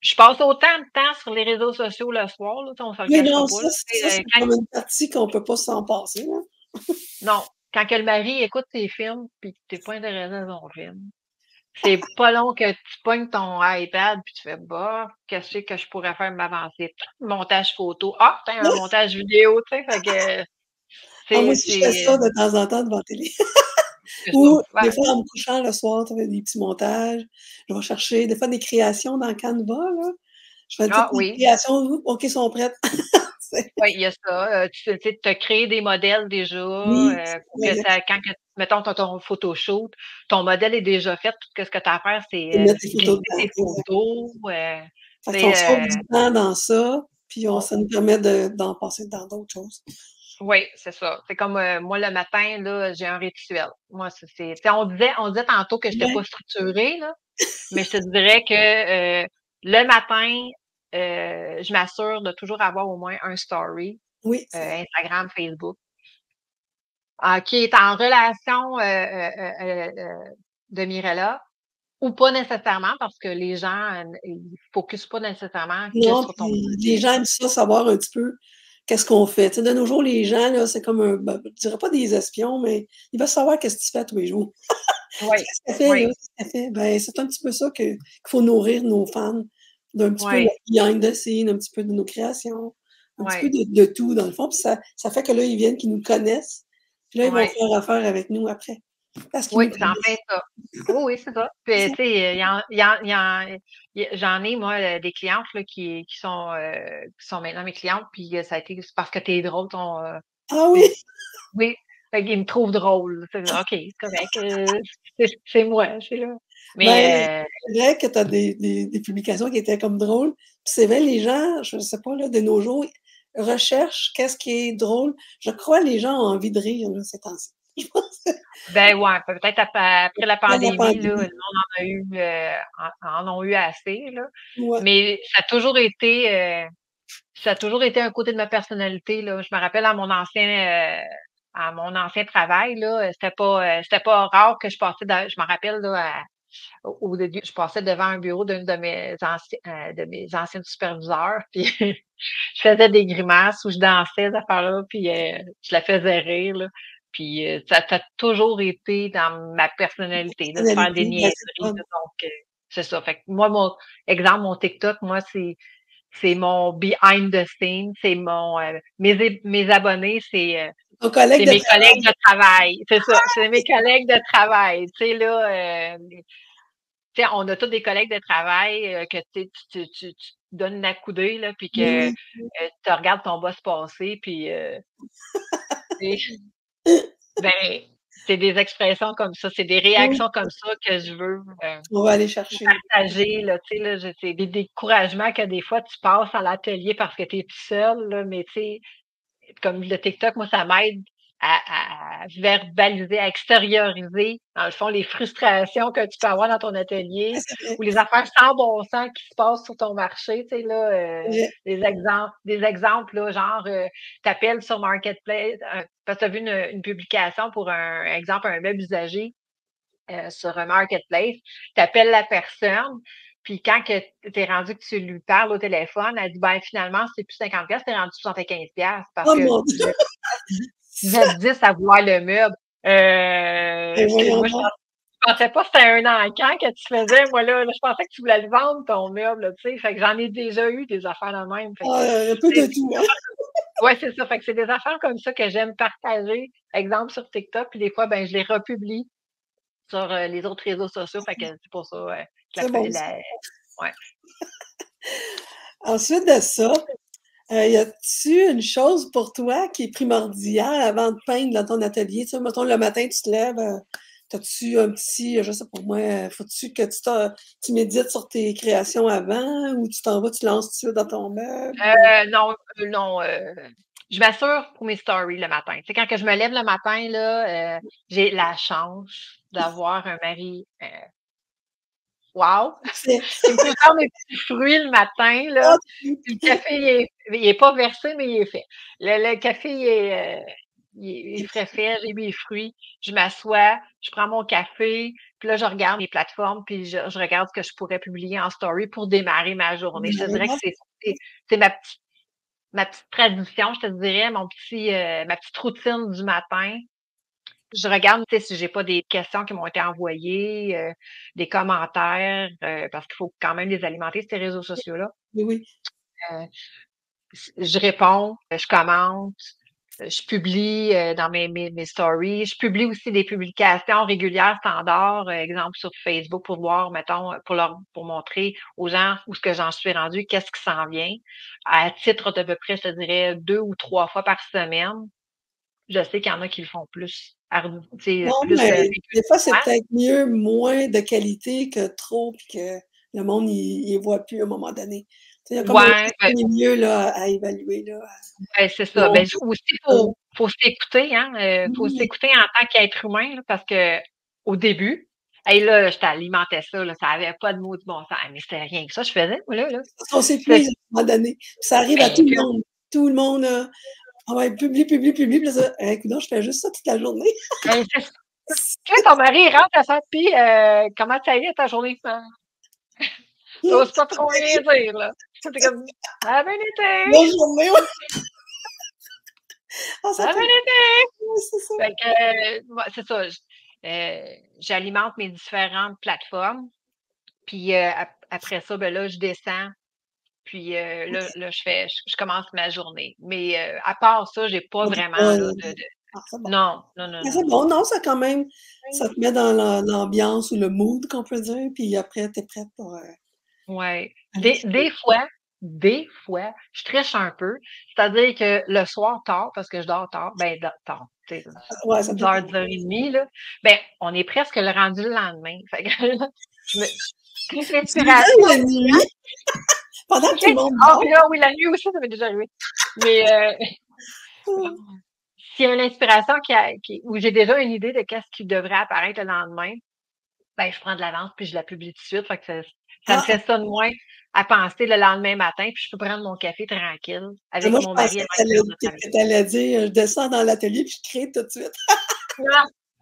Je passe autant de temps sur les réseaux sociaux le soir, là, on se le Mais cachera non, pas, là. ça c'est comme une partie qu'on peut pas s'en passer, là. Non. Quand que le mari écoute tes films, puis que t'es pas intéressé à son film, c'est pas long que tu pognes ton iPad puis tu fais bah, qu'est-ce que je pourrais faire m'avancer? Montage photo. Ah, t'as un montage vidéo, tu sais, fait que Ah, moi aussi, je fais ça c'est de temps en temps devant la télé. ça. Ou Ouais. des fois, en me couchant le soir, tu fais des petits montages. Je vais chercher des fois des créations dans Canva, là. Je fais toutes Ah les oui. créations, OK, sont prêtes. Oui, il y a ça. Tu sais, tu as créé des modèles déjà, Oui, pour que mettons, tu ton photoshoot, ton modèle est déjà fait. Tout ce que tu as à faire, et c'est mettre tes glisser photos dedans, tes exact. photos. Fait Tu qu'on sais, sauve du temps dans ça, puis on- ça nous permet d'en passer dans d'autres choses. oui, c'est ça. C'est comme moi le matin, là, j'ai un rituel. Moi, tu sais, on disait tantôt que j'étais Ouais. pas structurée, là, mais je te dirais que le matin, je m'assure de toujours avoir au moins un story, Oui, c'est vrai. Instagram, Facebook. Qui est en relation de Mirella ou pas nécessairement parce que les gens ils focusent pas nécessairement que Non, sur ton puis les projet. gens aiment ça savoir un petit peu qu'est-ce qu'on fait. Tu sais, de nos jours, les gens, là, c'est comme je dirais pas des espions, mais ils veulent savoir qu'est-ce que tu fais tous les jours. Oui, Qu'est-ce qu'elle fait, là? oui, Qu'est-ce qu'elle fait? Ben, c'est un petit peu ça qu'il faut nourrir nos fans d'un petit peu le oui, behind the scene, un petit peu de nos créations, un petit peu oui, de tout, dans le fond. Puis ça fait que là, ils viennent, qu'ils nous connaissent. Puis là, ils vont oui. faire affaire avec nous après. Parce qu'ils Oui, nous c'est en plein connaissent. ça. Oui, oui, c'est ça. C'est Puis, ça. tu sais, j'en ai, moi, des clientes là, qui sont maintenant mes clientes, puis ça a été c'est parce que t'es drôle, Ah oui! puis oui, fait qu'ils me trouvent drôle. OK, c'est correct. C'est moi, c'est là. Ben, Mais c'est vrai que tu as des publications qui étaient comme drôles. Puis c'est vrai, les gens, je ne sais pas, là, de nos jours, recherchent qu'est-ce qui est drôle. Je crois que les gens ont envie de rire, là, ces temps-ci. Je pense que ben ouais, peut-être après la après la pandémie, là, le pandémie. monde en a eu en ont eu assez, là. Ouais. Mais ça a toujours été un côté de ma personnalité, là. Je me rappelle à mon ancien travail, là, c'était pas rare que je me rappelle, là, au début, je passais devant un bureau d'une de mes anciennes superviseurs, puis je faisais des grimaces ou je dansais, cette affaire-là, puis je la faisais rire, là. Puis ça a toujours été dans ma personnalité, de faire des Personnalité, ben, c'est niaiseries, fun. là. Donc, c'est ça. Fait que moi, mon TikTok, moi, c'est mon behind the scenes, c'est mes abonnés, Ton collègue c'est de mes collègues travail, de travail. C'est ça, c'est mes collègues de travail. Tu sais, là, tu sais, on a tous des collègues de travail que tu donnes la coudée, là, puis oui, que oui. tu regardes ton boss passer, puis tu sais, ben, c'est des expressions comme ça, c'est des Oui, réactions comme ça que je veux on va aller chercher. partager, là, tu sais, là, c'est des découragements que des fois tu passes à l'atelier parce que tu es tout seul, là, mais tu sais, comme le TikTok, moi, ça m'aide à verbaliser, à extérioriser, dans le fond, les frustrations que tu peux avoir dans ton Ouais, atelier c'est vrai. ou les affaires sans bon sens qui se passent sur ton marché, tu sais, là, C'est des exemples, là, genre, t'appelles sur Marketplace, parce que tu as vu une publication pour un exemple, un meuble usagé, sur un marketplace, tu appelles la personne, puis quand que tu es rendu que tu lui parles au téléphone, elle dit ben finalement, c'est plus 50$, t'es rendu 75$ parce oh que mon Dieu! vous êtes 10 à vouloir le meuble. Excuse-moi, je pensais pas que c'était un encan que tu faisais. Moi, là, je pensais que tu voulais le vendre, ton meuble, tu sais. Fait que j'en ai déjà eu des affaires de même. Fait un peu de tout, hein? Ouais, c'est ça. Fait que c'est des affaires comme ça que j'aime partager. Exemple sur TikTok, puis des fois, ben, je les republie sur les autres réseaux sociaux. Fait que c'est pour ça que C'est bon, ouais. Ensuite de ça, y a-tu une chose pour toi qui est primordiale avant de peindre dans ton atelier? Tu sais, mettons, le matin, tu te lèves, t'as-tu un petit, je sais pas moi, faut-tu que tu médites sur tes créations avant ou tu t'en vas, tu lances tout de suite dans ton meuble? Non, je m'assure pour mes stories le matin. Tu sais, quand que je me lève le matin, là, j'ai la chance d'avoir un mari wow! Il me fait faire mes petits fruits le matin, Ah, là. Puis le café, il est pas versé, mais il est fait. Le café, il est frais fait, j'ai mes fruits. Je m'assois, je prends mon café, puis là, je regarde les plateformes, puis je regarde ce que je pourrais publier en story pour démarrer ma journée. Je te dirais que c'est ma petite tradition, je te dirais, ma petite routine du matin. Je regarde, tu sais, si j'ai pas des questions qui m'ont été envoyées, des commentaires, parce qu'il faut quand même les alimenter, ces réseaux sociaux-là. oui, oui. Euh, je réponds, je commente, je publie dans mes stories. Je publie aussi des publications régulières standards, exemple sur Facebook pour voir, mettons, pour montrer aux gens où ce que j'en suis rendu, qu'est-ce qui s'en vient. À titre d'à peu près, je te dirais 2 ou 3 fois par semaine. Je sais qu'il y en a qui le font plus, Non, plus mais des fois, c'est régulièrement. peut-être mieux, moins de qualité que trop, puis que le monde, il voit plus à un moment donné. Tu sais, il y a comme un Ouais, juste milieu là, à évaluer. Là. c'est ça. Non, Ben, aussi, faut s'écouter, hein. Faut oui, s'écouter en tant qu'être humain, là, parce que au début, hey, là, je t'alimentais ça, là, ça avait pas de mots de bon sens. Mais c'était rien que ça, je faisais, moi, là. on s'épuise à un moment donné. Puis ça arrive à Ben, tout le monde. Tout le monde, ah ouais, publie, publie, publie. Puis là, ça, écoute, je fais juste ça toute la journée. c'est ça. Quand ton mari rentre à ça, puis comment ça y est ta journée? T'oses pas trop rien dire, là. T'es comme, ça a bien été. Bonne journée, ouais. Ah, Ça ça a bien fait. été. Ouais, c'est ça. Fait que, ouais, c'est ça. J'alimente mes différentes plateformes. Puis après ça, ben là, je descends. Puis là, je commence ma journée. Mais à part ça, j'ai pas vraiment là, Ah, c'est bon. non, non, non, Mais non, c'est non. bon, non, ça quand même, ça te met dans l'ambiance ou le mood, qu'on peut dire, puis après, t'es prête pour Ouais. aller. Des fois, je triche un peu. C'est-à-dire que le soir tard, parce que je dors tard, ben tard, tu sais, Ouais, ça 10 peut heures, 10h30, là, ben, on est presque le rendu le lendemain. Fait que là, je me crise tu viens l'inspiration. la nuit, pendant que tout le monde Ah, dort. puis là, oui, la nuit aussi, ça m'est déjà arrivé. Mais s'il y a une inspiration où j'ai déjà une idée de qu'est-ce qui devrait apparaître le lendemain, ben, je prends de l'avance puis je la publie tout de suite. Fait que ça me Ah, fait ça de moins à penser le lendemain matin, puis je peux prendre mon café tranquille avec moi, je mon mari pensais à même heure de travail. que t'allais dire, je descends dans l'atelier puis je crée tout de suite. Non,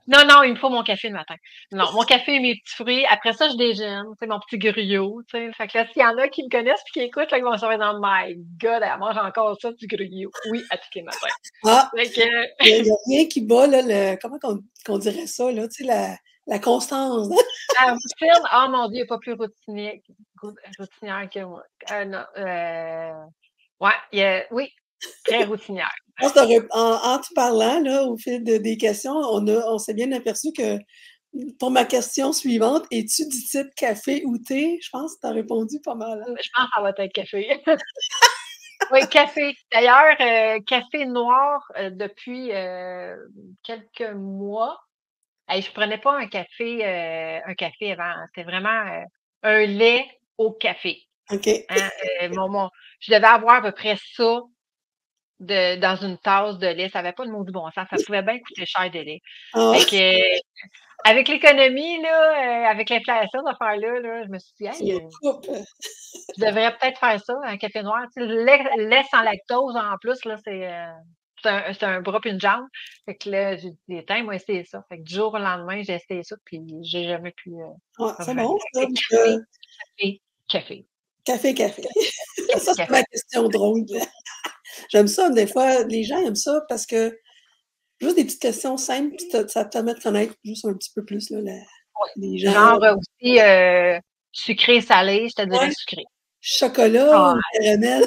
non, non, il me faut mon café le matin. Non, mon café et mes petits fruits. Après ça, je déjeune, tu sais, mon petit gruyot, tu sais. Fait que là, s'il y en a qui me connaissent puis qui écoutent, là, ils vont se dire, oh my God, elle mange encore ça, du gruyot. Oui, à tous les matins. Ah, Fait que, il n'y a rien qui bat, là, comment qu'on dirait ça, là, tu sais, la constance. la routine, oh mon Dieu, il n'y a pas plus routinière que moi. Non, ouais, oui, très routinière. Je pense en te parlant, là, au fil des questions, on s'est bien aperçu que pour ma question suivante, es-tu du type café ou thé? Je pense que tu as répondu pas mal. Hein? Je pense que ça va être café. Oui, café. D'ailleurs, café noir depuis quelques mois. Hey, je prenais pas un café avant. C'était vraiment un lait au café. OK. Hein? Je devais avoir à peu près ça dans une tasse de lait. Ça n'avait pas le mot du bon sens. Ça pouvait bien coûter cher de lait. Ah, Fait que avec l'économie, là, avec l'inflation, cette affaire-là, je me suis dit, ça hey, coupe. je devrais peut-être faire ça, un café noir. Tu sais, le lait sans lactose en plus, là, c'est un bras puis une jambe. Fait que là, j'ai dit, tiens, moi, essayer ça. Fait que du jour au lendemain, j'ai essayé ça, puis j'ai jamais pu Ouais, c'est revenir. bon, ça. Fait que café, café, café. Café, café. Café, Ça, c'est ma café. question drôle. J'aime ça, des fois, les gens aiment ça parce que Juste des petites questions simples, puis ça te permet de connaître juste un petit peu plus là, les gens. Genre aussi sucré, salé, je te dirais Ouais. sucré. Chocolat Ah, ou caramel?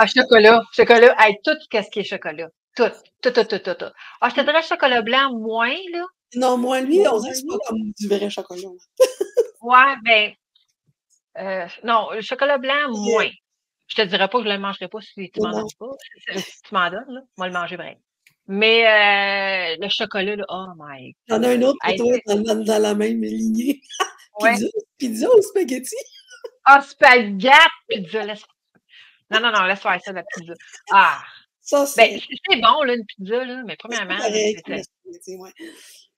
chocolat. Chocolat. Hey, tout ce qui est chocolat. Tout. Tout, tout, tout, tout, tout. Ah, je te dirais chocolat blanc moins, là. Non, moi, lui, Mais on dirait que c'est pas comme du vrai chocolat. ouais, ben, non, le chocolat blanc, Yeah. moins. Je te dirais pas que je le mangerai pas si tu Non, m'en non. donnes pas. Si tu m'en donnes, là, moi le manger vrai. Mais le chocolat, là, oh my J'en ai un God. autre pour Hey, toi dans la même lignée. ouais. Pizza ou spaghetti? Ah, spaghetti, pizza, laisse. Non, non, non, laisse faire ça, la pizza. Ah. Ça, Ben, c'est c'est bon, là, une pizza, là, mais pas premièrement, là, pareil que le c'était. spaghetti, ouais.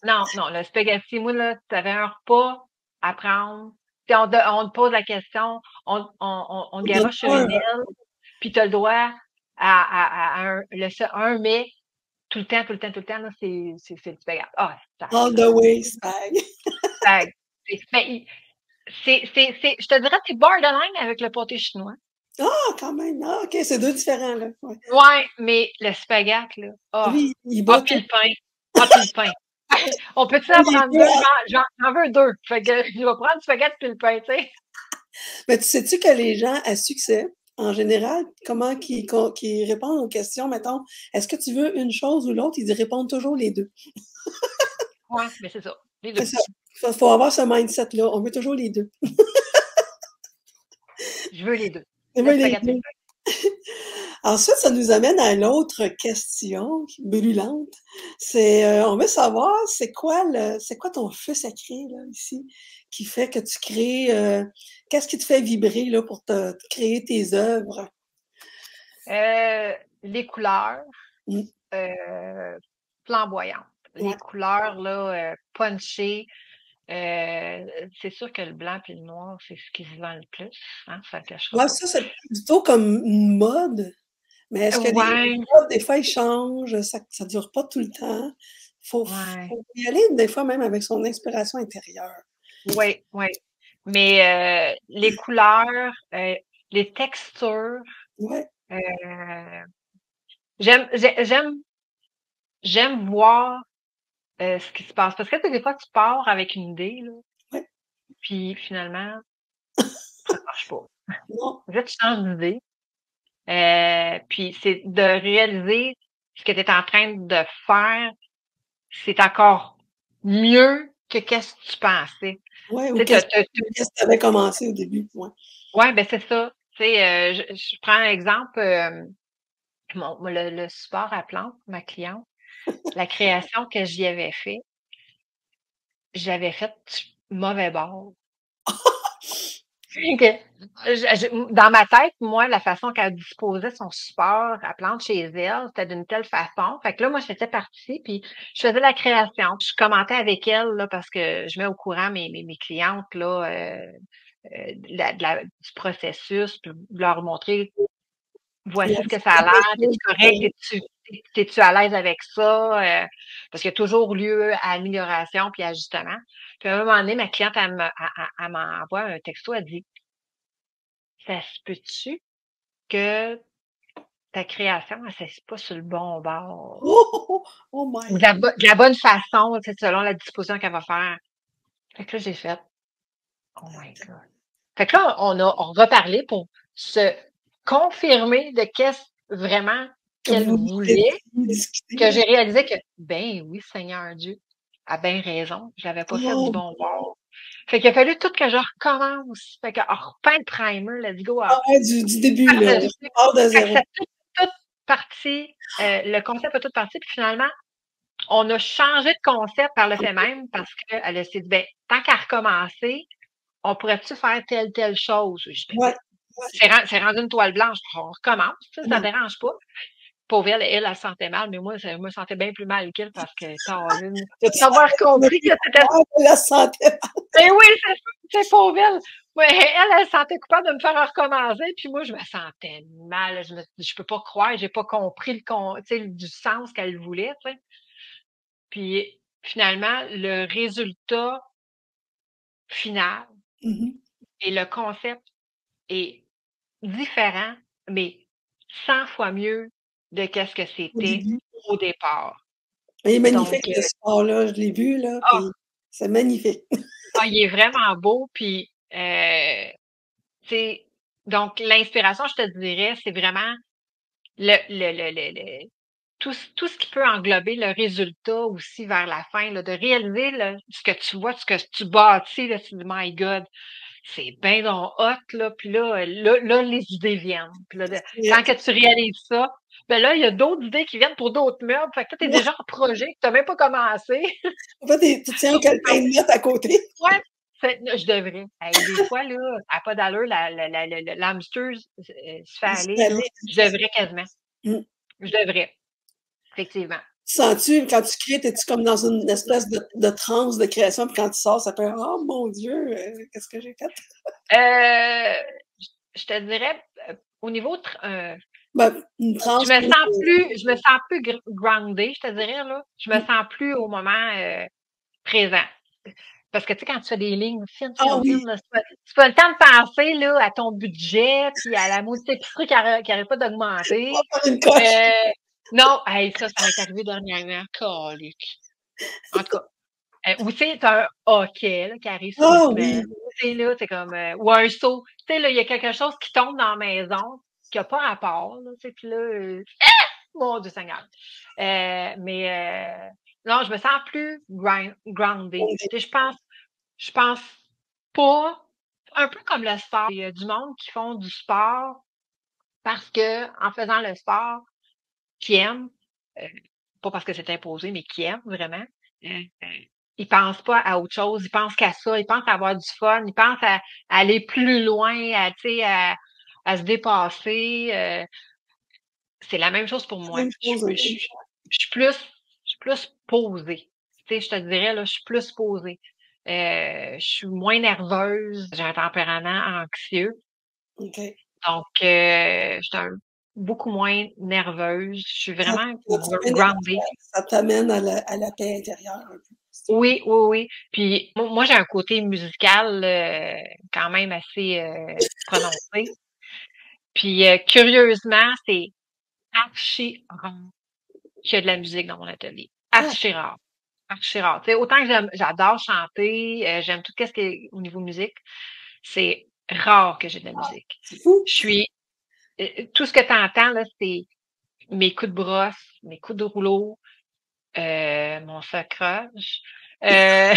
Non, non, le spaghetti, moi, là, tu avais un repas à prendre. Puis on te pose la question, on te On donne garoche sur pas une île, puis tu as le droit un mets tout le temps, tout le temps, tout le temps, là, c'est le spaghetti. Ah, all the way spag. c'est ben, je te dirais, c'est borderline avec le pâté chinois. Ah, quand même. Ah, OK, c'est deux différents, là. Ouais. Ouais, mais le spaghetti, là, Lui, il ah, bat puis tout. le pain, ah, puis le pain. On peut-tu en Les prendre deux, deux? J'en veux deux. Fait que je vais prendre le spaghetti puis le pain, tu sais. mais tu sais-tu que les gens à succès, en général, comment qu'ils répondent aux questions, mettons, est-ce que tu veux une chose ou l'autre? Ils répondent toujours les deux. Ouais, mais c'est ça, les C'est deux. ça. Faut avoir ce mindset-là. On veut toujours les deux. Je veux les deux. On Le veut les spaghetti puis deux. le pain. Ensuite, ça nous amène à l'autre question brûlante. C'est, on veut savoir, c'est quoi ton feu sacré, là, ici, qui fait que tu crées, qu'est-ce qui te fait vibrer, là, pour te créer tes œuvres? Les couleurs Mmh. flamboyantes. Les Ouais. couleurs, là, punchées. C'est sûr que le blanc et le noir, c'est ce qui se vend le plus, hein, ça ne cachera Ouais, pas. ça, c'est plutôt comme une mode, mais est-ce que les Ouais, modes, des fois, ils changent, ça dure pas tout le temps. ouais, Faut y aller, des fois, même avec son inspiration intérieure. ouais, ouais. Mais les couleurs, les textures, Ouais. euh, j'aime, j'ai- j'aime voir ce qui se passe. Parce que tu sais, des fois, tu pars avec une idée, là, Ouais. puis finalement, ça marche pas. Non. En fait, tu changes d'idée. Puis c'est de réaliser ce que tu es en train de faire, c'est encore mieux que qu'est-ce que tu pensais. Ouais, Tu ou sais, qu'est-ce que tu avais commencé au début? Ouais. ouais, ben c'est ça. Tu sais, je prends un exemple, le support à plantes, ma cliente, la création que j'y avais fait, j'avais fait mauvais bord. OK. Dans ma tête, moi, la façon qu'elle disposait son support à plante chez elle, c'était d'une telle façon. Fait que là, moi, j'étais partie, puis je faisais la création. Puis je commentais avec elle, là, parce que je mets au courant mes clientes, là, du processus, puis leur montrer, voici La ce que ça a différence l'air, des t'es-tu choses, correct, t'es-tu à l'aise avec ça? Parce qu'il y a toujours lieu à amélioration puis à ajustement. Puis à un moment donné, ma cliente, elle m'envoie un texto, elle dit, ça se peut-tu que ta création, elle s'est pas sur le bon bord? oh, oh Ou my de la bonne façon, tu sais, selon la disposition qu'elle va faire. Fait que là, j'ai fait, oh my God. Fait que là, on reparlé pour se confirmer de qu'est-ce vraiment que qu'elle vous auriez voulait, discuté, que là. j'ai réalisé que, ben oui, Seigneur Dieu, a bien raison, je l'avais pas fait du Oh, bon bord. Fait qu'il a fallu tout que je recommence. Fait que, repeindre primer, let's go, ah ouais, du début, là. On part de fait que zéro. c'est toute partie, le concept a toute partie, puis finalement, on a changé de concept par le fait même parce qu'elle s'est dit, ben, tant qu'à recommencer, on pourrait-tu faire telle chose? Je dis, ben Ouais, oui. C'est rendu une toile blanche, on recommence, ça ne comment? dérange pas. Pauvre elle se sentait mal, mais moi, je me sentais bien plus mal qu'elle parce que, Caroline, Je te d'avoir sentais compris que c'était. coupable, la santé. Ben oui, c'est pauvre elle. Ouais, elle se sentait coupable de me faire recommencer, puis moi, je me sentais mal. Je peux pas croire, j'ai pas compris tu sais, du sens qu'elle voulait, tu sais. Puis finalement, le résultat final Mhm. et le concept est différent, mais 100 fois mieux de qu'est-ce que Au c'était début. au départ. Il est magnifique, Donc, ce sport-là. Je l'ai vu, là, puis ah, c'est magnifique. il est vraiment beau. Puis, c'est donc l'inspiration, je te dirais, c'est vraiment tout ce qui peut englober le résultat aussi vers la fin, là, de réaliser là, ce que tu vois, ce que tu bâtis, là, tu dis, my God, c'est bien donc hot, là, puis là, les idées viennent. Puis là, quand que tu réalises ça, ben là, il y a d'autres idées qui viennent pour d'autres meubles. Fait que toi, t'es déjà en projet, tu n'as même pas commencé. En fait, tu tiens un calepin de notes à côté. Ouais, je devrais. Hey, des fois, là, à pas d'allure, l'hamster se fait aller, là. Je devrais quasiment. Mm. Je devrais, effectivement. Sens-tu, quand tu crées, es-tu comme dans une espèce de transe de création, puis quand tu sors, ça fait « Oh mon Dieu, qu'est-ce que j'ai fait? » Je te dirais, au niveau une transe. je me sens plus grounded, je te dirais, là. Je me sens plus au moment présent. Parce que, tu sais, quand tu fais des lignes fines, Oui. là, c'est pas le temps de penser, là, à ton budget, puis à la maudite épicerie qui arrête pas d'augmenter. Une coche. Non, hey, ça m'est arrivé dernièrement. Calique. En tout cas. Ou tu sais, t'as un hockey, là, qui arrive sur une Oui. semaine. Tu sais, là, c'est comme, ou un saut. Tu sais, là, il y a quelque chose qui tombe dans la maison, qui a pas rapport, là, tu sais, puis là, mon Dieu Seigneur. Non, je me sens plus grounded. Tu sais, je pense pas, un peu comme le sport. Il y a du monde qui font du sport parce que, en faisant le sport, qui aiment, pas parce que c'est imposé, mais qui aiment vraiment, ils pensent pas à autre chose, ils pensent qu'à ça, ils pensent à avoir du fun, ils pensent à aller plus loin, tu sais, à se dépasser. C'est la même chose pour moi. Même chose. Je suis plus posée. Tu sais, je te dirais, là, je suis plus posée. Je suis moins nerveuse. J'ai un tempérament anxieux. OK. Donc, je suis beaucoup moins nerveuse. Je suis vraiment grounded. Ça t'amène à la paix intérieure un peu. Oui, oui, oui. Puis moi, j'ai un côté musical quand même assez prononcé. Puis curieusement, c'est archi rare qu'il y a de la musique dans mon atelier. Archi rare. Archi rare. Tu sais, autant que j'adore chanter, j'aime tout ce qui est au niveau musique, c'est rare que j'ai de la musique. C'est fou. Je suis tout ce que tu entends, là, c'est mes coups de brosse, mes coups de rouleau, mon sacrage. Mais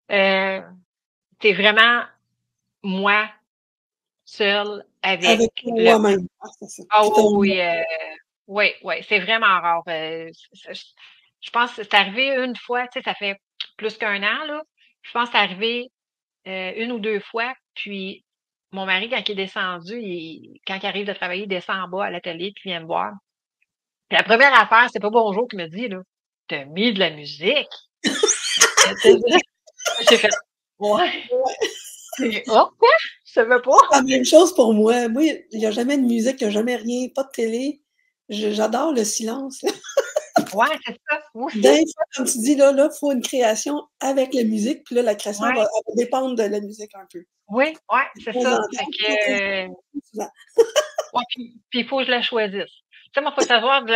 c'est vraiment moi seule avec Avec toi-même. C'est ça. oui, oui, oui, c'est vraiment rare. Je pense que c'est arrivé une fois, tu sais, ça fait plus qu'un an, là. Je pense que c'est arrivé une ou deux fois. Puis mon mari, quand il est descendu, quand il arrive de travailler, il descend en bas à l'atelier, puis il vient me voir. Puis la première affaire, c'est pas bonjour qu'il me dit, là. T'as mis de la musique? J'ai fait, ouais. Oh, quoi? Je savais pas. C'est la même chose pour moi. Moi, il n'y a jamais de musique, il n'y a jamais rien, pas de télé. J'adore le silence. Ouais, c'est ça. Moi aussi. Des fois, comme tu dis, là, il faut une création avec la musique, puis là, la création Ouais. va dépendre de la musique un peu. Oui, ouais, c'est ça. Fait que, ouais, puis il faut que je la choisisse. Tu sais, moi, faut savoir tu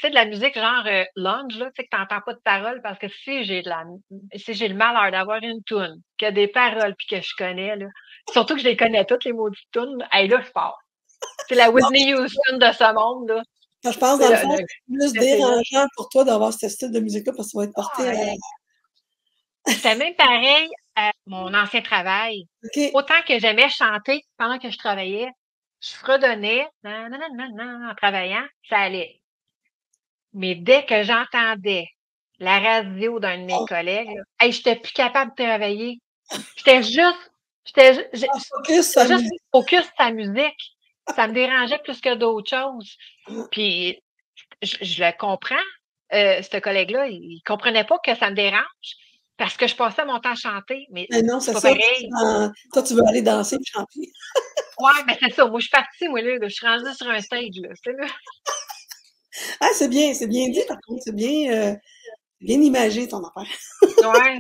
sais, de la musique genre lounge, là, tu sais, que t'entends pas de paroles, parce que si j'ai le malheur d'avoir une toune, qui a des paroles, puis que je connais, là, surtout que je les connais toutes, les maudites tounes, hey, là, je pars. C'est la Whitney Houston de ce monde, là. Je pense, dans le fond, c'est plus dérangeant pour toi d'avoir ce style de musique-là, parce que tu vas être porté à... C'était même pareil à mon ancien travail. Okay. Autant que j'aimais chanter pendant que je travaillais, je fredonnais en travaillant, ça allait. Mais dès que j'entendais la radio d'un de mes collègues, là, hey, j'étais plus capable de travailler. J'étais juste focus sur sa musique. Ça me dérangeait plus que d'autres choses. Puis, je le comprends. Ce collègue-là, il comprenait pas que ça me dérange parce que je passais mon temps à chanter, mais non, c'est pas ça. pareil. Toi, tu veux aller danser et chanter. Ouais, mais c'est ça. Moi, je suis partie, moi, là. Je suis rendue sur un stage, là. C'est là. Ah, c'est bien dit, par contre. C'est bien imagé, ton affaire. Ouais.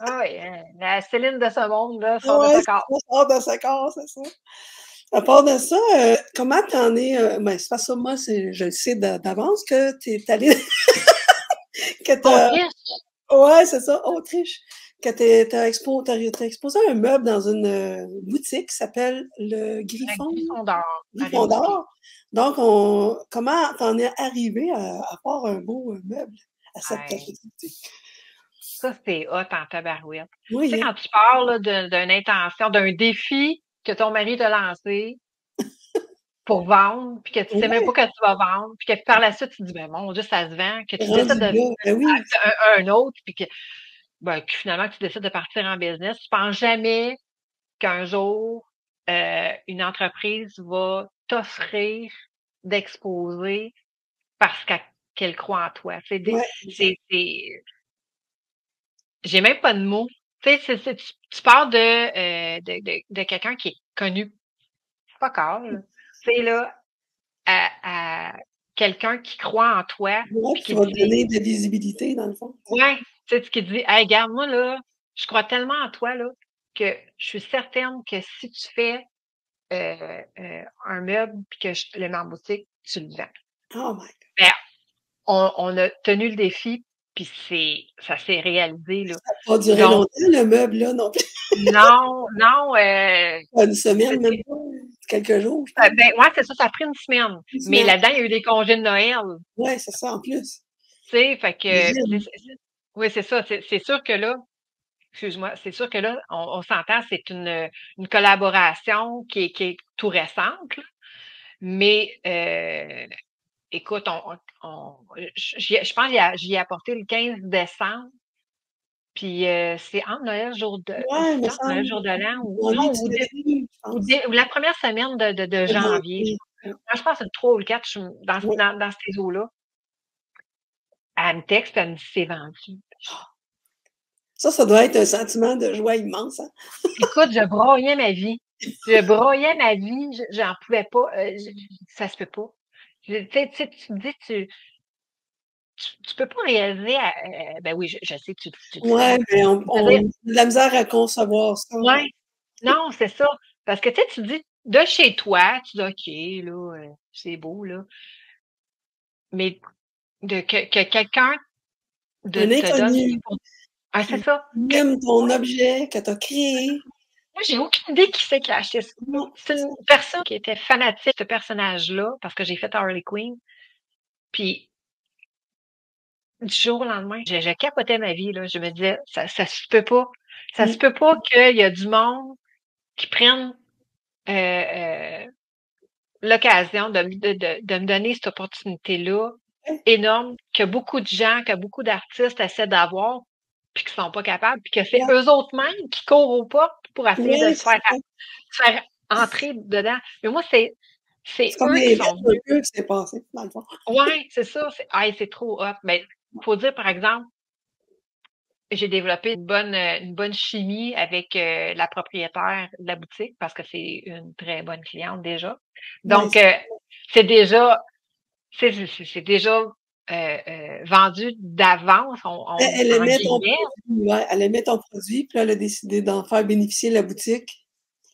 Ah oui, la Céline de ce monde, là, sort de sa corps. Sort de sa corps, c'est ça. À part de ça, comment t'en es? Ben, c'est pas ça, moi, je le sais d'avance que t'es allé, que t'as, Autriche, ouais, c'est ça, Autriche, que t'as exposé un meuble dans une boutique qui s'appelle le un Griffon, Griffon d'or à Griffon Rimouski. d'Or. Donc, comment t'en es arrivé à avoir un beau meuble à cette Hey, petite boutique? ça, c'est hot en tabarouette. Tu sais, Oui, hein? quand tu parles là, d'une intention, d'un défi que ton mari t'a lancé pour vendre, puis que tu sais même Ouais, pas que tu vas vendre, puis que par la suite, tu te dis, ben mon Dieu, ça se vend, que tu décides rendu de là, ben oui, un autre, puis que, ben, que finalement, tu décides de partir en business, tu penses jamais qu'un jour, une entreprise va t'offrir d'exposer parce qu'elle croit en toi. ouais, exact. J'ai même pas de mots. Tu sais, tu parles de quelqu'un qui est connu, pas là. Tu sais, là, à quelqu'un qui croit en toi, Ouais, puis puis qui qui va te te dit, donner de la visibilité, dans le fond. ouais, tu sais, qui te dit, hey, regarde, moi, là, je crois tellement en toi, là, que je suis certaine que si tu fais un meuble puis que je le mets en boutique, tu le vends. Oh my God. Ben, on a tenu le défi, puis ça s'est réalisé, là. Ça n'a pas duré Donc, longtemps, le meuble, là, non plus. non, non, Pas une semaine, même c'était, pas. Quelques jours, je pense. ben, ouais, c'est ça a pris une semaine. Une Mais semaine. là-dedans, il y a eu des congés de Noël, Ouais, c'est ça, en plus. tu sais, fait que, J'imagine. oui, c'est ça. C'est sûr que là, excuse-moi, c'est sûr que là, on s'entend, c'est une collaboration qui est tout récente, là. Mais, écoute, je pense que j'y ai apporté le 15 décembre, puis c'est entre Noël, Ouais, il me c'est entre Noël, semble. jour de l'an, ou Janvier, non, tu l'avais dit, je pense. ou la première semaine de De janvier. janvier. Ouais. Moi, je pense que c'est le 3 ou le 4, Ouais. dans ces eaux-là. Elle me texte, elle me dit c'est vendu. Ça doit être un sentiment de joie immense, hein? Écoute, je broyais ma vie. Je broyais ma vie, j'en pouvais pas. Ça se peut pas. Tu te dis, tu peux pas réaliser. Ben oui, je sais que tu le sais. Ouais, mais on a C'est-à-dire, de la misère à concevoir ça, ouais. ouais, non, c'est ça. Parce que tu dis, de chez toi, tu dis, OK, là, c'est beau, là. Mais que quelqu'un Un te donne inconnu pour. Ah, c'est qui ça. aime ton objet que tu as créé. Moi, j'ai aucune idée qui c'est qui a acheté ça. Non, C'est une personne qui était fanatique de ce personnage-là, parce que j'ai fait Harley Quinn. Puis, du jour au lendemain, je capotais ma vie, là. Je me disais, ça se peut pas. Ça se mmh, peut pas qu'il y a du monde qui prenne euh, euh, l'occasion de me donner cette opportunité-là ouais, énorme, que beaucoup de gens, que beaucoup d'artistes essaient d'avoir, puis qui sont pas capables, puis que c'est ouais, eux autres mêmes qui courent aux portes pour essayer de ouais, c'est ça. se faire entrer dedans. Mais moi, c'est C'est comme eux qui l'inverse sont un venus. peu qui s'est passé, dans le fond. Ouais, c'est ça. C'est trop hot. Mais faut dire, par exemple, j'ai développé une bonne chimie avec la propriétaire de la boutique parce que c'est une très bonne cliente déjà. Ouais, Donc, c'est déjà, c'est déjà vendu d'avance, elle en aimait ton guillemets. produit, ouais, elle aimait ton produit, puis là, elle a décidé d'en faire bénéficier la boutique.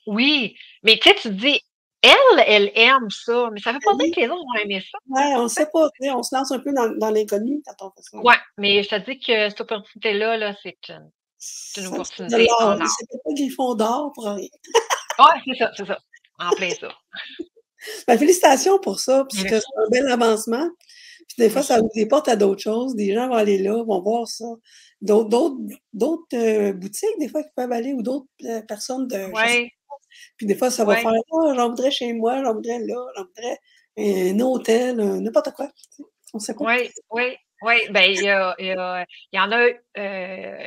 Oui, mais tu sais, tu te dis, elle aime ça, mais ça veut Ben pas dire oui, que les autres vont aimer ça. ouais, on sait pas, tu sais, on se lance un peu dans l'inconnu quand on fait ça. Ouais, mais je te dis que cette opportunité-là, là, c'est une C'est de opportunité l'or, en il or. s'appelle pas Griffon d'or pour rien. Ouais, c'est ça, en plein ça. Ben, félicitations pour ça, parce que c'est Merci. un bel avancement. Puis des fois, Oui, ça ouvre des portes à d'autres choses. Des gens vont aller là, vont voir ça. D'autres boutiques, des fois, qui peuvent aller, ou d'autres personnes de, je sais ouais, pas. Puis des fois, ça va ouais, faire, ah, j'en voudrais chez moi, j'en voudrais là, j'en voudrais un hôtel, n'importe quoi. Tu sais. On sait pas. ouais, ouais, ouais. Ben, il y en a,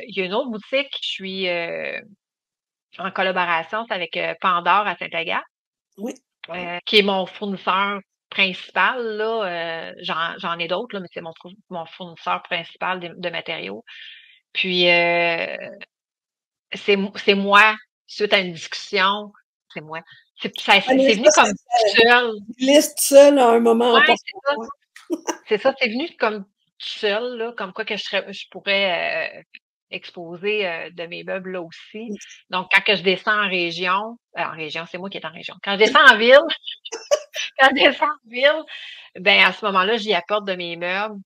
il y a une autre boutique, je suis en collaboration, c'est avec Pandore à Saint-Agathe, Oui, qui est mon fournisseur principal, là. J'en ai d'autres, là, mais c'est mon fournisseur principal de matériaux. Puis, c'est moi, suite à une discussion, c'est moi. ouais, mais C'est venu ça, comme tout seul. liste seule à un moment Ouais, important. c'est ça. Ouais. C'est ça, c'est venu comme tout seul, là, comme quoi que je pourrais exposer de mes meubles là aussi. Donc, quand que je descends en région, c'est moi qui est en région. Quand je descends en ville, quand je descends en ville, ben à ce moment-là, j'y apporte de mes meubles.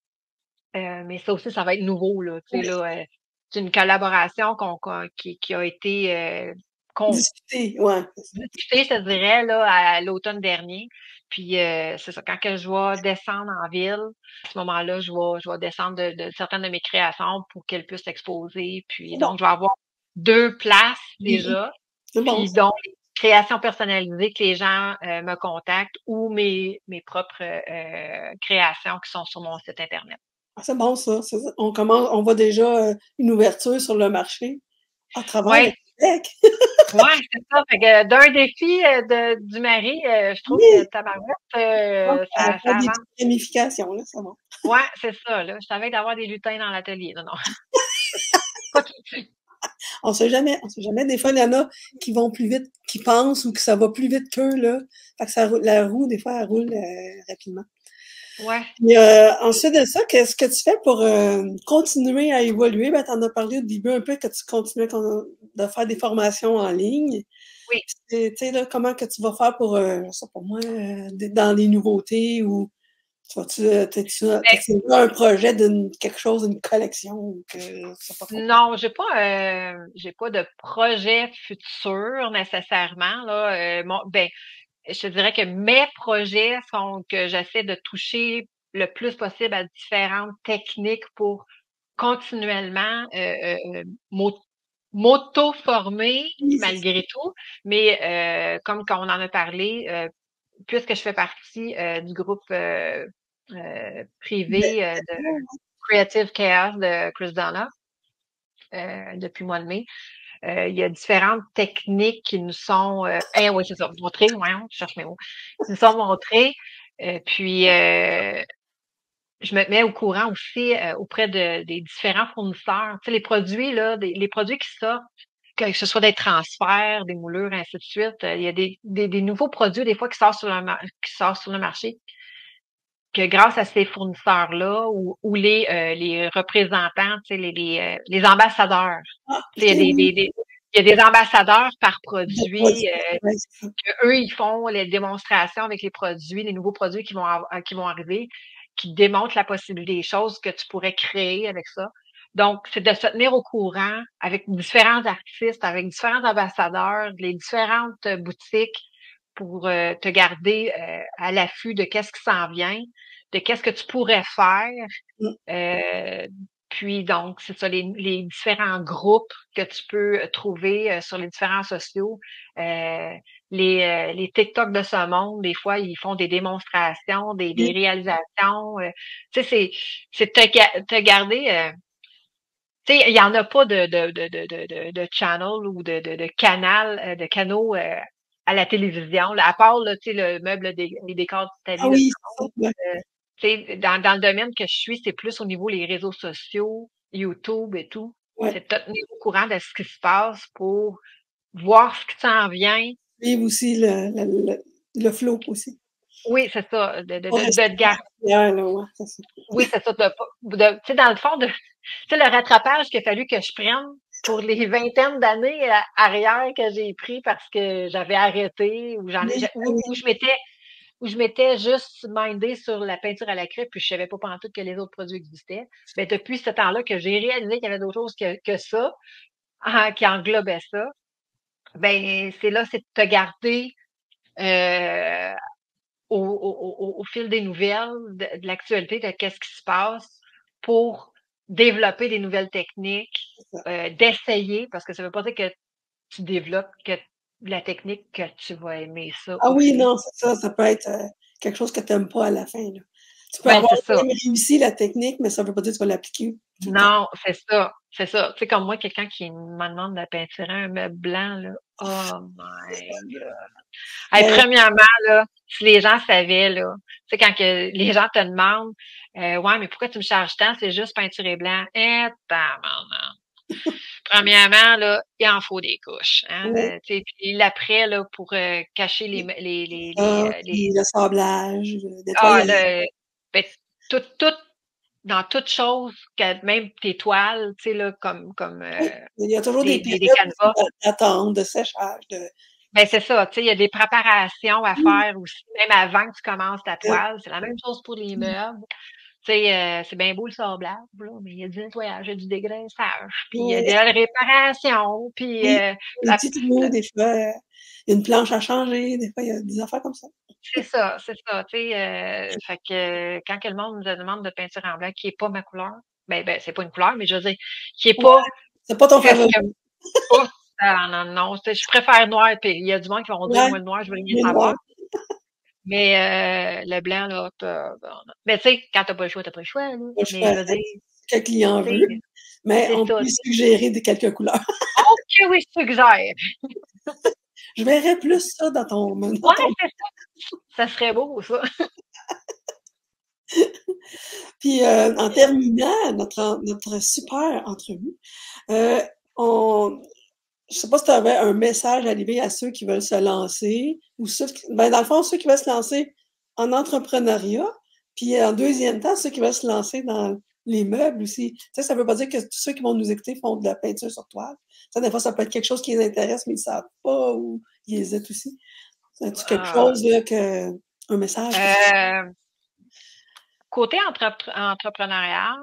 Mais ça aussi, ça va être nouveau, là. Tu sais, là, c'est une collaboration qui a été Discuter, ouais. discutée, je te dirais, là, à l'automne dernier. Puis c'est ça, quand que je vais descendre en ville, à ce moment-là, je vais descendre de certaines de mes créations pour qu'elles puissent s'exposer. Puis C'est bon. donc, je vais avoir 2 places Mhm. déjà. C'est bon. Puis donc, les créations personnalisées que les gens me contactent ou mes propres créations qui sont sur mon site Internet. Ah, c'est bon, ça. On voit déjà une ouverture sur le marché à travers le Ouais, Québec. ouais, c'est ça. Fait que d'un défi du mari, je trouve que Oui, tabarouette, ça va faire ça des avance. petites ramifications, là, c'est bon. Ouais, c'est ça, là. Je savais d'avoir des lutins dans l'atelier. Non, non, pas tout de suite. On sait jamais, on sait jamais. Des fois, il y en a qui vont plus vite qu'ils pensent ou que ça va plus vite qu'eux, là. Fait que la roue, des fois, elle roule rapidement. Ouais. Et ensuite de ça, qu'est-ce que tu fais pour continuer à évoluer? Ben, tu en as parlé au début un peu que tu continuais de faire des formations en ligne. Oui. Tu sais, là, comment que tu vas faire pour, je sais pas moi, dans les nouveautés ou t'as-tu Ben, un projet d'une quelque chose, d'une collection ou que je sais pas trop? non, j'ai pas de projet futur nécessairement, là. Ben, je te dirais que mes projets sont que j'essaie de toucher le plus possible à différentes techniques pour continuellement m'auto-former Oui, c'est ça. malgré tout. Mais comme quand on en a parlé, puisque je fais partie du groupe Ben, privé de Creative Chaos de Chris Donna depuis le mois de mai, il y a différentes techniques qui nous sont oui, c'est ça, montrées, voyons, je cherche mes mots, qui nous sont montrées. Puis je me mets au courant aussi auprès des différents fournisseurs. Tu sais, les produits, là, les produits qui sortent, que ce soit des transferts, des moulures, ainsi de suite. Il y a des nouveaux produits, des fois, qui sortent sur le marché, que grâce à ces fournisseurs-là ou les représentants, tu sais, les ambassadeurs. Ah, Tu sais, OK, oui. il y a des ambassadeurs par De produit, produits. Ouais, c'est ça. que eux, ils font les démonstrations avec les produits, les nouveaux produits qui vont arriver, qui démontrent la possibilité des choses que tu pourrais créer avec ça. Donc, c'est de se tenir au courant avec différents artistes, avec différents ambassadeurs, les différentes boutiques pour te garder à l'affût de qu'est-ce qui s'en vient, de qu'est-ce que tu pourrais faire. Mmh. Euh, Puis donc, c'est ça, les différents groupes que tu peux trouver sur les différents sociaux. Euh, les TikTok de ce monde, des fois, ils font des démonstrations, des Oui, réalisations. Tu sais, c'est te garder. Tu sais, il y en a pas de channel ou de canal, de canaux à la télévision, là, à part là, tu sais, le meuble les décors ah d'Italie de oui, ce c'est ça, monde. ouais. Tu sais, dans le domaine que je suis, c'est plus au niveau les réseaux sociaux, YouTube et tout. Ouais. C'est de te tenir au courant de ce qui se passe pour voir ce qui s'en vient. Suivre aussi le flow aussi. Oui, c'est ça, Pas rester te garder. derrière, là, ouais, c'est ça. Oui, c'est ça, tu sais, dans le fond, tu sais, le rattrapage qu'il a fallu que je prenne pour les vingtaines d'années arrière que j'ai pris parce que j'avais arrêté ou Oui, ah oui, où je m'étais juste mindée sur la peinture à la craie, puis je savais pas pantoute que les autres produits existaient. Mais depuis ce temps-là que j'ai réalisé qu'il y avait d'autres choses que ça, qui englobaient ça, ben c'est là, c'est de te garder euh, au fil des nouvelles, de l'actualité, de qu'est-ce qui se passe pour développer des nouvelles techniques, c'est ça. d'essayer, parce que ça veut pas dire que tu développes que la technique que tu vas aimer ça Ah oui, aussi. non, c'est ça, ça peut être quelque chose que tu aimes pas à la fin, là. Tu peux Ben, avoir c'est ça. même réussi la technique, mais ça veut pas dire que tu vas l'appliquer tout le temps. Non, c'est ça, c'est ça. Tu sais, comme moi, quelqu'un qui me demande de peinturer un meuble blanc, là, oh my God. Hey, Ben, premièrement, là, si les gens savaient, là, tu sais, quand que les gens te demandent, ouais, mais pourquoi tu me charges tant? C'est juste peinturer blanc. Eh, tabarnak. Premièrement, là, il en faut des couches, hein. ouais, Tu sais, puis l'après, là, pour cacher puis le sablage, le ah, nettoyage. là, ben, tout, tout. dans toute chose, que même tes toiles, tu sais, là, comme Oui, il y a toujours des des périodes canevas. d'attente, de séchage, de Ben, c'est ça, tu sais, il y a des préparations à oui, faire aussi, même avant que tu commences ta toile. C'est la même chose pour les meubles. Tu sais, c'est bien beau le sablage, là, mais il y a du nettoyage, il y a du dégraissage, puis il y a oui, de la réparation, puis oui, des la petits trous, des fois, une planche à changer, des fois, il y a des affaires comme ça. c'est ça, tu sais, fait que quand que le monde nous demande de peinture en blanc qui est pas ma couleur, c'est pas une couleur, mais je veux dire, qui est Ouais, pas c'est pas ton favori. presque pas ah non, non, tu sais, je préfère noir, puis il y a du monde qui vont dire: Ouais, «Moi, le noir, je veux rien mais noir, savoir». Mais le blanc, là, mais tu sais, quand t'as pas le choix, t'as pas le choix, là. moi, je Mais je fais veux dire, ce que le client tu veut, sais, mais c'est on ça, peut tu sais. suggérer des quelques couleurs. Oh que oui, je suggère! Je verrais plus ça dans ton dans Ouais, ton c'est ça. Ça serait beau, ça. puis, en terminant notre super entrevue, heu, on je sais pas si tu avais un message à livrer à ceux qui veulent se lancer ou ceux qui ben, dans le fond, ceux qui veulent se lancer en entrepreneuriat, puis en deuxième temps, ceux qui veulent se lancer dans les meubles aussi. Tu sais, ça veut pas dire que tous ceux qui vont nous écouter font de la peinture sur toile. Ça, des fois, ça peut être quelque chose qui les intéresse, mais ils savent pas ou ils hésitent aussi. As-tu quelque Ah, chose là que un message que heu, côté entrepreneurial,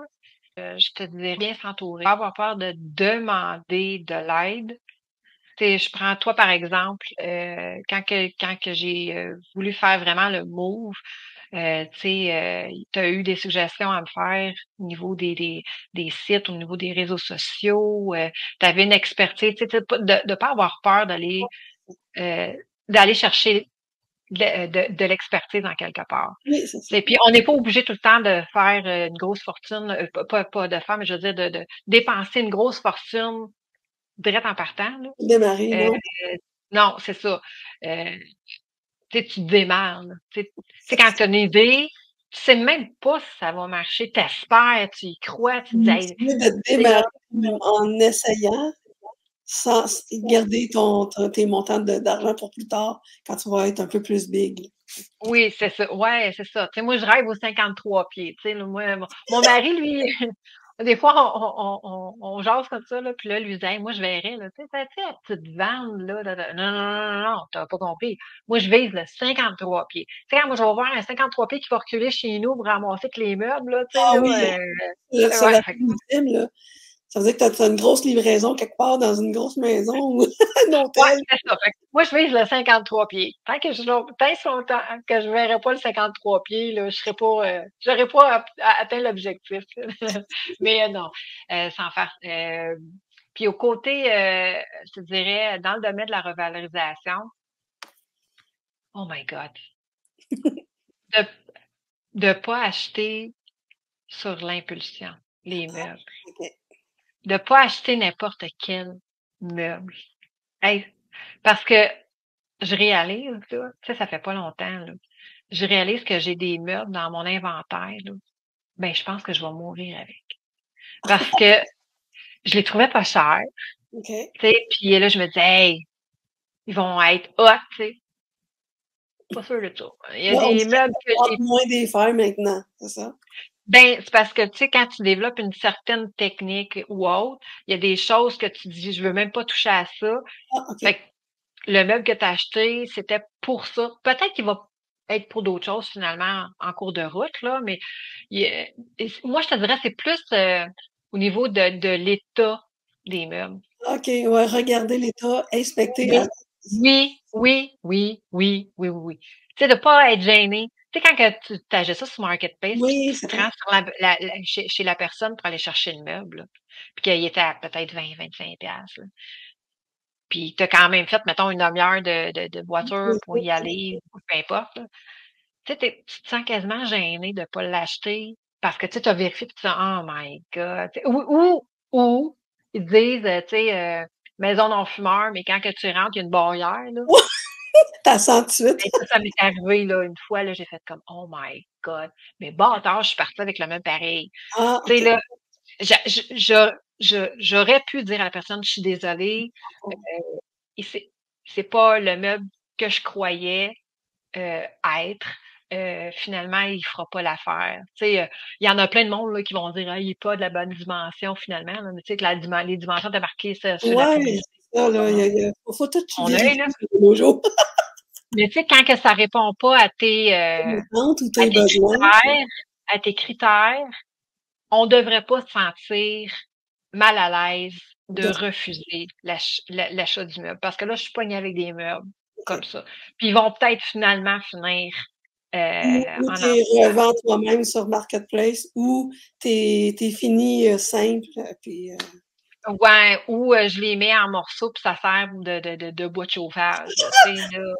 je te dirais bien s'entourer, pas avoir peur de demander de l'aide. Tu sais, je prends toi, par exemple, quand que j'ai, voulu faire vraiment le move, tu sais, tu as eu des suggestions à me faire au niveau des sites, au niveau des réseaux sociaux, tu avais une expertise, tu sais, de pas avoir peur heu, d'aller chercher de l'expertise en quelque part. oui, c'est ça. Et puis, on n'est pas obligé tout le temps de faire, une grosse fortune, pas de faire, mais je veux dire de dépenser une grosse fortune direct en partant, là. Démarrer, Heu, non? non, c'est ça. Tu sais, tu te démarres, là. Tu sais, quand tu as une idée, tu sais même pas si ça va marcher. Tu espères, tu y crois, tu te dis: «Hey», C'est mieux de tu sais, là démarrer en essayant sans garder tes montants d'argent pour plus tard, quand tu vas être un peu plus big. oui, c'est ça. Ouais, c'est ça. Tu sais, moi, je rêve aux 53 pieds. Tu sais, là, moi, mon mari, lui, des fois, on jase comme ça, là, puis là, lui dit: «Hey, moi, je verrais, là, tu sais, la petite vanne, là, non, non, non, non, non, tu pas compris. Moi, je vise le 53 pieds. Tu sais, quand moi, je vais voir un 53 pieds qui va reculer chez nous pour ramasser que les meubles, là, tu sais, Ah là, oui, c'est ouais, la fait ultime, là. Ça veut dire que tu as une grosse livraison quelque part dans une grosse maison ou un ouais, hôtel. c'est ça. Fait que moi, je vise le 53 pieds. Tant que longtemps que je verrai pas le 53 pieds, là, je serai pas, j'aurais pas atteint l'objectif. Mais non, sans faire. Puis au côté, je te dirais, dans le domaine de la revalorisation, oh my God, de de pas acheter sur l'impulsion les meubles, OK. de pas acheter n'importe quel meuble. Hey, parce que je réalise, là, tu sais, ça fait pas longtemps, là, je réalise que j'ai des meubles dans mon inventaire, là, ben, je pense que je vais mourir avec. Parce que je les trouvais pas chers, OK. tu sais, puis là, je me disais: «Hey, ils vont être hot», tu sais. Pas sûr de ça. Il y a Là, on des dirait meubles qu'on que tente j'ai moins des faire maintenant, c'est ça? ben, c'est parce que, tu sais, quand tu développes une certaine technique ou autre, il y a des choses que tu dis: «Je veux même pas toucher à ça». Ah, OK. Fait que le meuble que tu as acheté, c'était pour ça. Peut-être qu'il va être pour d'autres choses finalement en cours de route, là, mais moi, je te dirais, c'est plus au niveau de l'état des meubles. OK, ouais, regarder l'état, inspecter Oui, avant. oui, oui, oui, oui, oui, oui, oui. Tu sais, de pas être gêné. Tu sais, quand que tu achètes ça sur Marketplace, puis Oui, tu c'est te vrai. rends sur chez la personne pour aller chercher le meuble, là, puis qu'il était à peut-être 20-25 $, là. Puis tu as quand même fait, mettons, une demi-heure de voiture pour y aller, ou peu importe, là. Tu sais, tu te sens quasiment gêné de pas l'acheter parce que, tu sais, tu as vérifié puis tu dis: «Oh my God», tu sais, ou ils te disent, tu sais, maison non-fumeur, mais quand que tu rentres, il y a une barrière, là. Tu as sens tout de suite. Et ça m'est arrivé, là, une fois, là, j'ai fait comme: «Oh my God», mais bâtard, je suis partie avec le même pareil. Ah, Tu sais, OK. là, j'aurais pu dire à la personne: «Je suis désolée, et c'est pas le meuble que je croyais, être». finalement, il fera pas l'affaire. Tu sais, il y en a plein de monde là, qui vont dire, ah, il est pas de la bonne dimension finalement. Là. Mais tu sais que les dimensions étaient marquées sur la Ouais, publicité. c'est ça, là. Faut tout On œil, vérifier là. de nos jours. Mais tu sais, quand que ça répond pas à tes Ou tes besoins. à tes critères, on devrait pas se sentir mal à l'aise de De- refuser l'achat du meuble. Parce que là, je suis pognée avec des meubles comme ok. ça. Puis ils vont peut-être finalement finir Ou en t'es embouteillage. revends toi-même sur Marketplace, ou t'es fini simple, puis Ouais, ou je les mets en morceaux puis ça sert de bois de chauffage. Là, tu sais, là.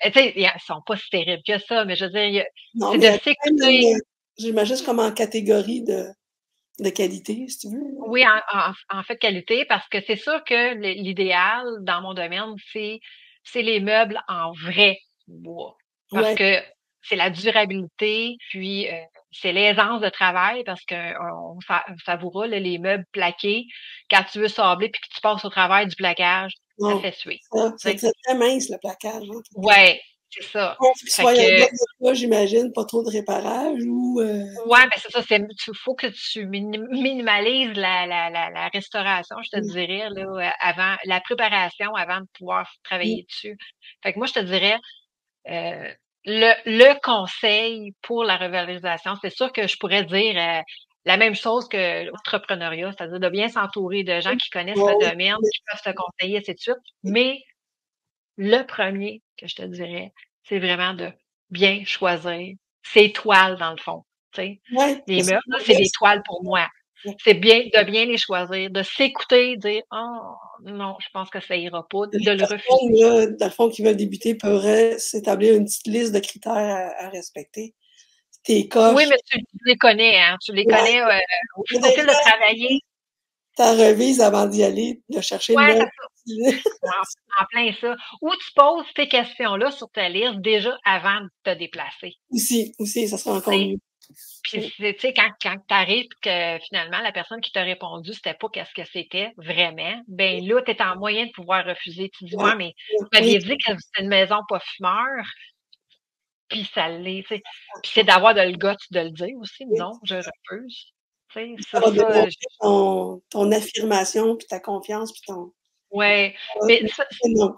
Tu sais, ils sont pas si terribles que ça, mais je veux dire, non, c'est mais il y de a quand même s'écouter. j'imagine comme en catégorie de qualité, si tu veux. Oui, en fait, qualité, parce que c'est sûr que l'idéal dans mon domaine, c'est les meubles en vrai bois. Parce Ouais. que c'est la durabilité, puis c'est l'aisance de travail, parce que on savoura là, les meubles plaqués. Quand tu veux sabler puis que tu passes au travers du plaquage, ça Non, fait suer. Tu sais. c'est très mince le placage, hein, tout le temps. Ouais, c'est ça. Ouais, faut qu'il Fait soit en que bas de toi, j'imagine, pas trop de réparage ou ouais, ben c'est ça, faut que tu minimalises la restauration, je te dirais, là, avant, la préparation avant de pouvoir mmh, travailler dessus. Fait que moi, je te dirais, euh, le conseil pour la revalorisation, c'est sûr que je pourrais dire la même chose que l'entrepreneuriat, c'est-à-dire de bien s'entourer de gens qui connaissent le ouais, domaine, qui peuvent te conseiller, ainsi de suite. Mais le premier que je te dirais, c'est vraiment de bien choisir ses toiles dans le fond, tu sais. ouais, Les parce meubles, là, c'est des toiles pour moi. C'est bien de bien les choisir, de s'écouter, dire: «Oh non, je pense que ça ira pas», les de le personnes, refuser. là, dans le fond, qui veulent débuter pourraient s'établir une petite liste de critères à respecter. Tes Oui, coches, mais tu les connais, hein, tu les ouais, connais, mais au des fil de fois, travailler. tu revises avant d'y aller, de chercher le Ouais, c'est meuble. ça, en plein ça. Ou tu poses ces questions-là sur ta liste déjà avant de te déplacer, Aussi, ça serait tu encore sais. mieux. Puis, tu sais, quand tu arrives que finalement, la personne qui t'a répondu, c'était pas qu'est-ce que c'était vraiment, ben là, tu es en moyen de pouvoir refuser. Tu dis, Ouais, ouais, mais vous oui, m'aviez dit que c'était une maison pas fumeur, puis ça l'est, tu sais. Puis c'est d'avoir de le goût de le dire aussi, oui. non, je refuse. Tu sais, Ça ça, va ça, démontrer ton affirmation, puis ta confiance, puis ton ouais. Mais non.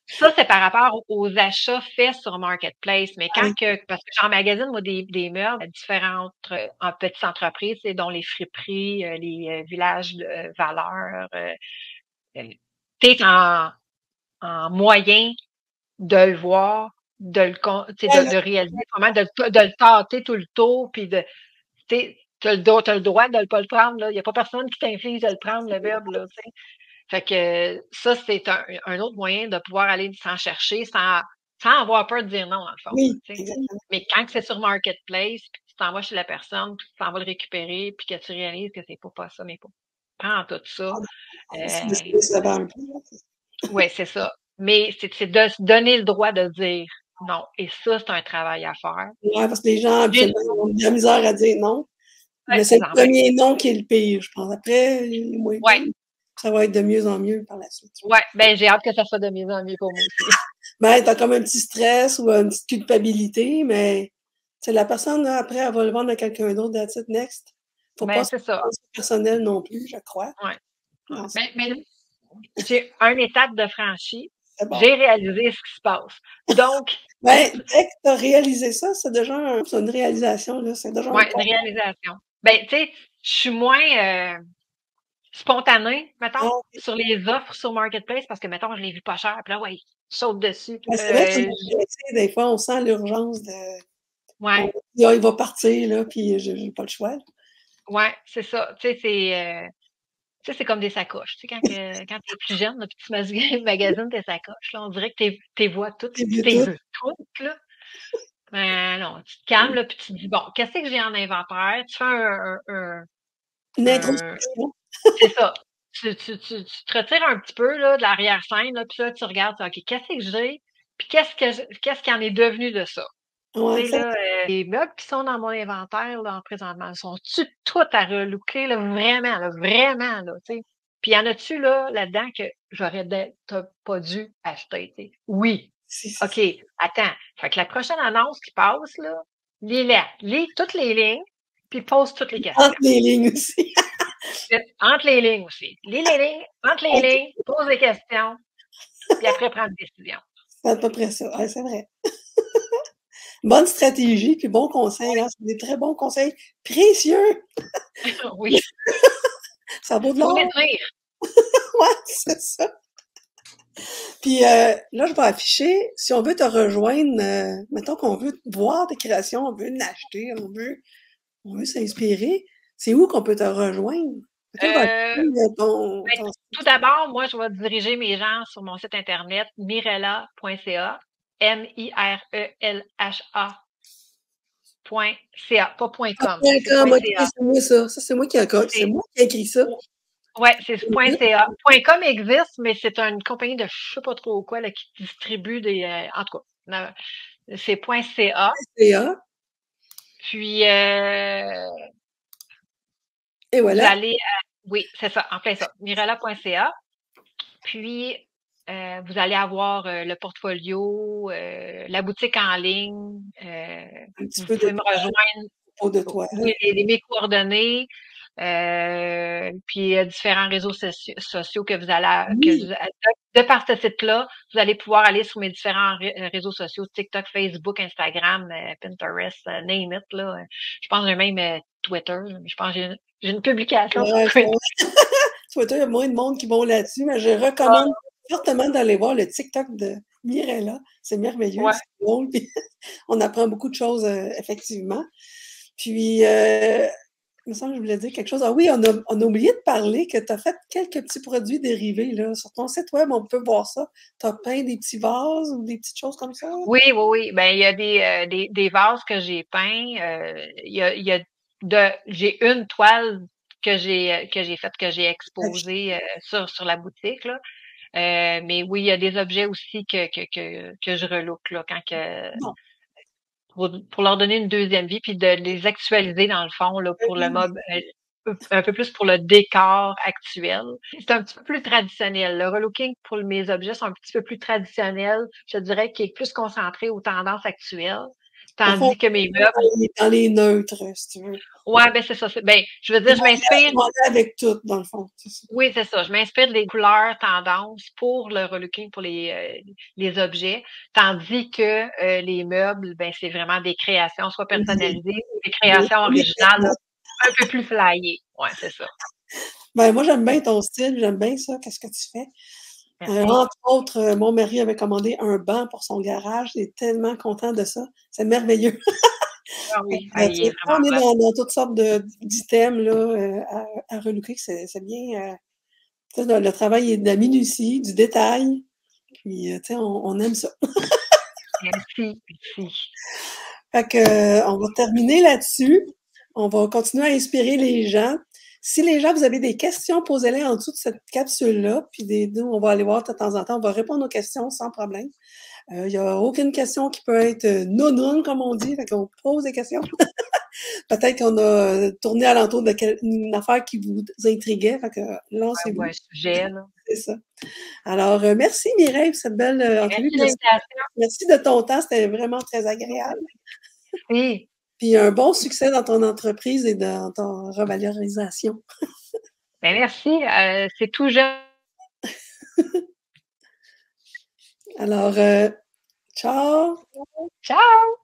ça, c'est par rapport aux achats faits sur Marketplace. Mais Ouais, parce que j'emmagasine, moi, des meubles à différentes en petites entreprises, c'est dont les friperies, les villages de valeurs, t'es en moyen de le voir, tu sais, ouais, là, de réaliser, vraiment de le tâter tout le tour, puis t'as le droit de ne pas le prendre, là. Il n'y a pas personne qui t'inflige de le prendre, le meuble, là, tu sais. Fait que ça, c'est un autre moyen de pouvoir aller s'en chercher sans avoir peur de dire non, dans le fond, oui, tu sais. exactement. Mais quand c'est sur Marketplace, puis tu t'en vas chez la personne, puis tu t'en vas le récupérer, puis que tu réalises que c'est pas ça, mais pas. Prends tout ça. C'est Euh, décevant un peu, là. ouais, c'est ça. Mais c'est de se donner le droit de dire non. Et ça, c'est un travail à faire. Ouais, parce que les gens, D'une, habituellement, ils ont de la misère à dire non, ouais, mais c'est le ben, premier non qui est le pire, je pense. Après, les moins ouais, pires, ça va être de mieux en mieux par la suite. ouais, ben, j'ai hâte que ça soit de mieux en mieux pour moi aussi. Ben, t'as comme un petit stress ou une petite culpabilité, mais c'est la personne, là, après, elle va le vendre à quelqu'un d'autre, that's it, next. Faut pas Ben, se c'est ça. prendre ça personnel non plus, je crois. Ouais, ouais. Non, Mais j'ai une étape de franchie. c'est bon. J'ai réalisé ce qui se passe. Donc, Ben, dès que tu as réalisé ça, c'est déjà c'est une réalisation, là, c'est déjà un ouais, une pas. réalisation. Ben, tu sais, je suis moins spontanée, mettons, Ah, sur les offres sur Marketplace parce que, mettons, je l'ai vu pas cher, puis là, ouais, je saute dessus. ben, c'est vrai qu'on est pressé, des fois, on sent l'urgence de on Ouais, dit: «Ah, il va partir, là, puis j'ai pas le choix». ouais, c'est ça. Tu sais, c'est comme des sacoches. Tu sais, quand t'es plus jeune, là, puis tu magasines tes sacoches, là, on dirait que t'es vois toutes, J'ai puis vu t'es tout, veux toutes, là. Ben non, tu te calmes, là, puis tu te dis, bon, qu'est-ce que j'ai en inventaire? Tu fais une un introspection. c'est ça. Tu te retires un petit peu, là, de l'arrière-scène, là, puis là, tu regardes, OK, qu'est-ce que j'ai? Puis qu'est-ce qui en est devenu de ça? Tu Ouais, sais, ça, là, les meubles qui sont dans mon inventaire, là, présentement, sont-tu tout à relooker, là, vraiment, là, tu sais? Puis y en a-tu, là, là-dedans que j'aurais pas dû acheter, tu sais? Oui. OK, attends. Fait que la prochaine annonce qui passe, là, lis toutes les lignes, puis pose toutes les questions. Entre les lignes aussi. Entre les lignes aussi. Lis les lignes, entre les lignes, pose des questions, puis après, prends une décision. C'est à peu près ça. Ouais, c'est vrai. Bonne stratégie, puis bon conseil. Hein? C'est des très bons conseils précieux. Oui. Ça vaut de l'or. Ouais, c'est ça. Puis là, je vais afficher, si on veut te rejoindre, mettons qu'on veut voir tes créations, on veut l'acheter, on veut s'inspirer, c'est où qu'on peut te rejoindre? Tout d'abord, moi, je vais diriger mes gens sur mon site internet mirella.ca, mirelha.ca, pas .com. C'est moi ça. Ça, c'est moi qui ai écrit ça. Oui, c'est .ca. .com existe, mais c'est une compagnie de je sais pas trop quoi là, qui distribue des. En tout cas, c'est .ca. .ca. Puis et voilà. Vous allez oui, c'est ça, en plein ça. Mirella.ca. Puis vous allez avoir le portfolio, la boutique en ligne. Vous pouvez me rejoindre. De toi. Oui, mes coordonnées. Puis différents réseaux sociaux que vous allez de par ce site-là, vous allez pouvoir aller sur mes différents réseaux sociaux, TikTok, Facebook, Instagram, Pinterest, name it, là. Je pense que j'ai même Twitter. Je pense que j'ai une publication sur Twitter. Twitter, il y a moins de monde qui vont là-dessus, mais je recommande fortement d'aller voir le TikTok de Mirella. C'est merveilleux, c'est drôle, puis on apprend beaucoup de choses, effectivement. Puis, il me semble que je voulais dire quelque chose. Ah oui, on a oublié de parler que tu as fait quelques petits produits dérivés, là. Sur ton site web, on peut voir ça. Tu as peint des petits vases ou des petites choses comme ça? Oui. Ben, il y a des vases que j'ai peints. J'ai une toile que j'ai faite, que j'ai exposée sur la boutique, là. Mais oui, il y a des objets aussi que je relook, là, quand pour leur donner une deuxième vie, puis de les actualiser dans le fond, là, pour le meuble, un peu plus pour le décor actuel. C'est un petit peu plus traditionnel. Le relooking pour mes objets, c'est un petit peu plus traditionnel. Je dirais qu'il est plus concentré aux tendances actuelles. Tandis que mes meubles. Dans les neutres, si tu veux. Ouais, ben c'est ça. Ben, je veux dire, je m'inspire. Avec tout, dans le fond. Oui, c'est ça. Je m'inspire des couleurs tendances pour le relooking pour les objets. Tandis que les meubles, ben, c'est vraiment des créations, soit personnalisées ou des créations originales, là, un peu plus flyées. Ouais, c'est ça. Ben, moi, j'aime bien ton style, j'aime bien ça, qu'est-ce que tu fais. Entre autres, mon mari avait commandé un banc pour son garage. Il est tellement content de ça. C'est merveilleux. Ah oui, on est dans toutes sortes d'items là, à relooker. C'est bien. Le travail est de la minutie, du détail. Puis, on aime ça. Merci. Fait que, on va terminer là-dessus. On va continuer à inspirer les gens. Si les gens, vous avez des questions, posez-les en dessous de cette capsule-là. Puis nous, on va aller voir de temps en temps. On va répondre aux questions sans problème. Il n'y a aucune question qui peut être non, comme on dit. Fait qu'on pose des questions. Peut-être qu'on a tourné alentour d'une affaire qui vous intriguait. Fait que lancez-vous. Un sujet, là. C'est ça. Alors, merci Mireille pour cette belle entrevue. Merci de ton temps. C'était vraiment très agréable. Oui. Puis un bon succès dans ton entreprise et dans ton revalorisation. Ben merci. C'est tout jeune. Alors, ciao! Ciao!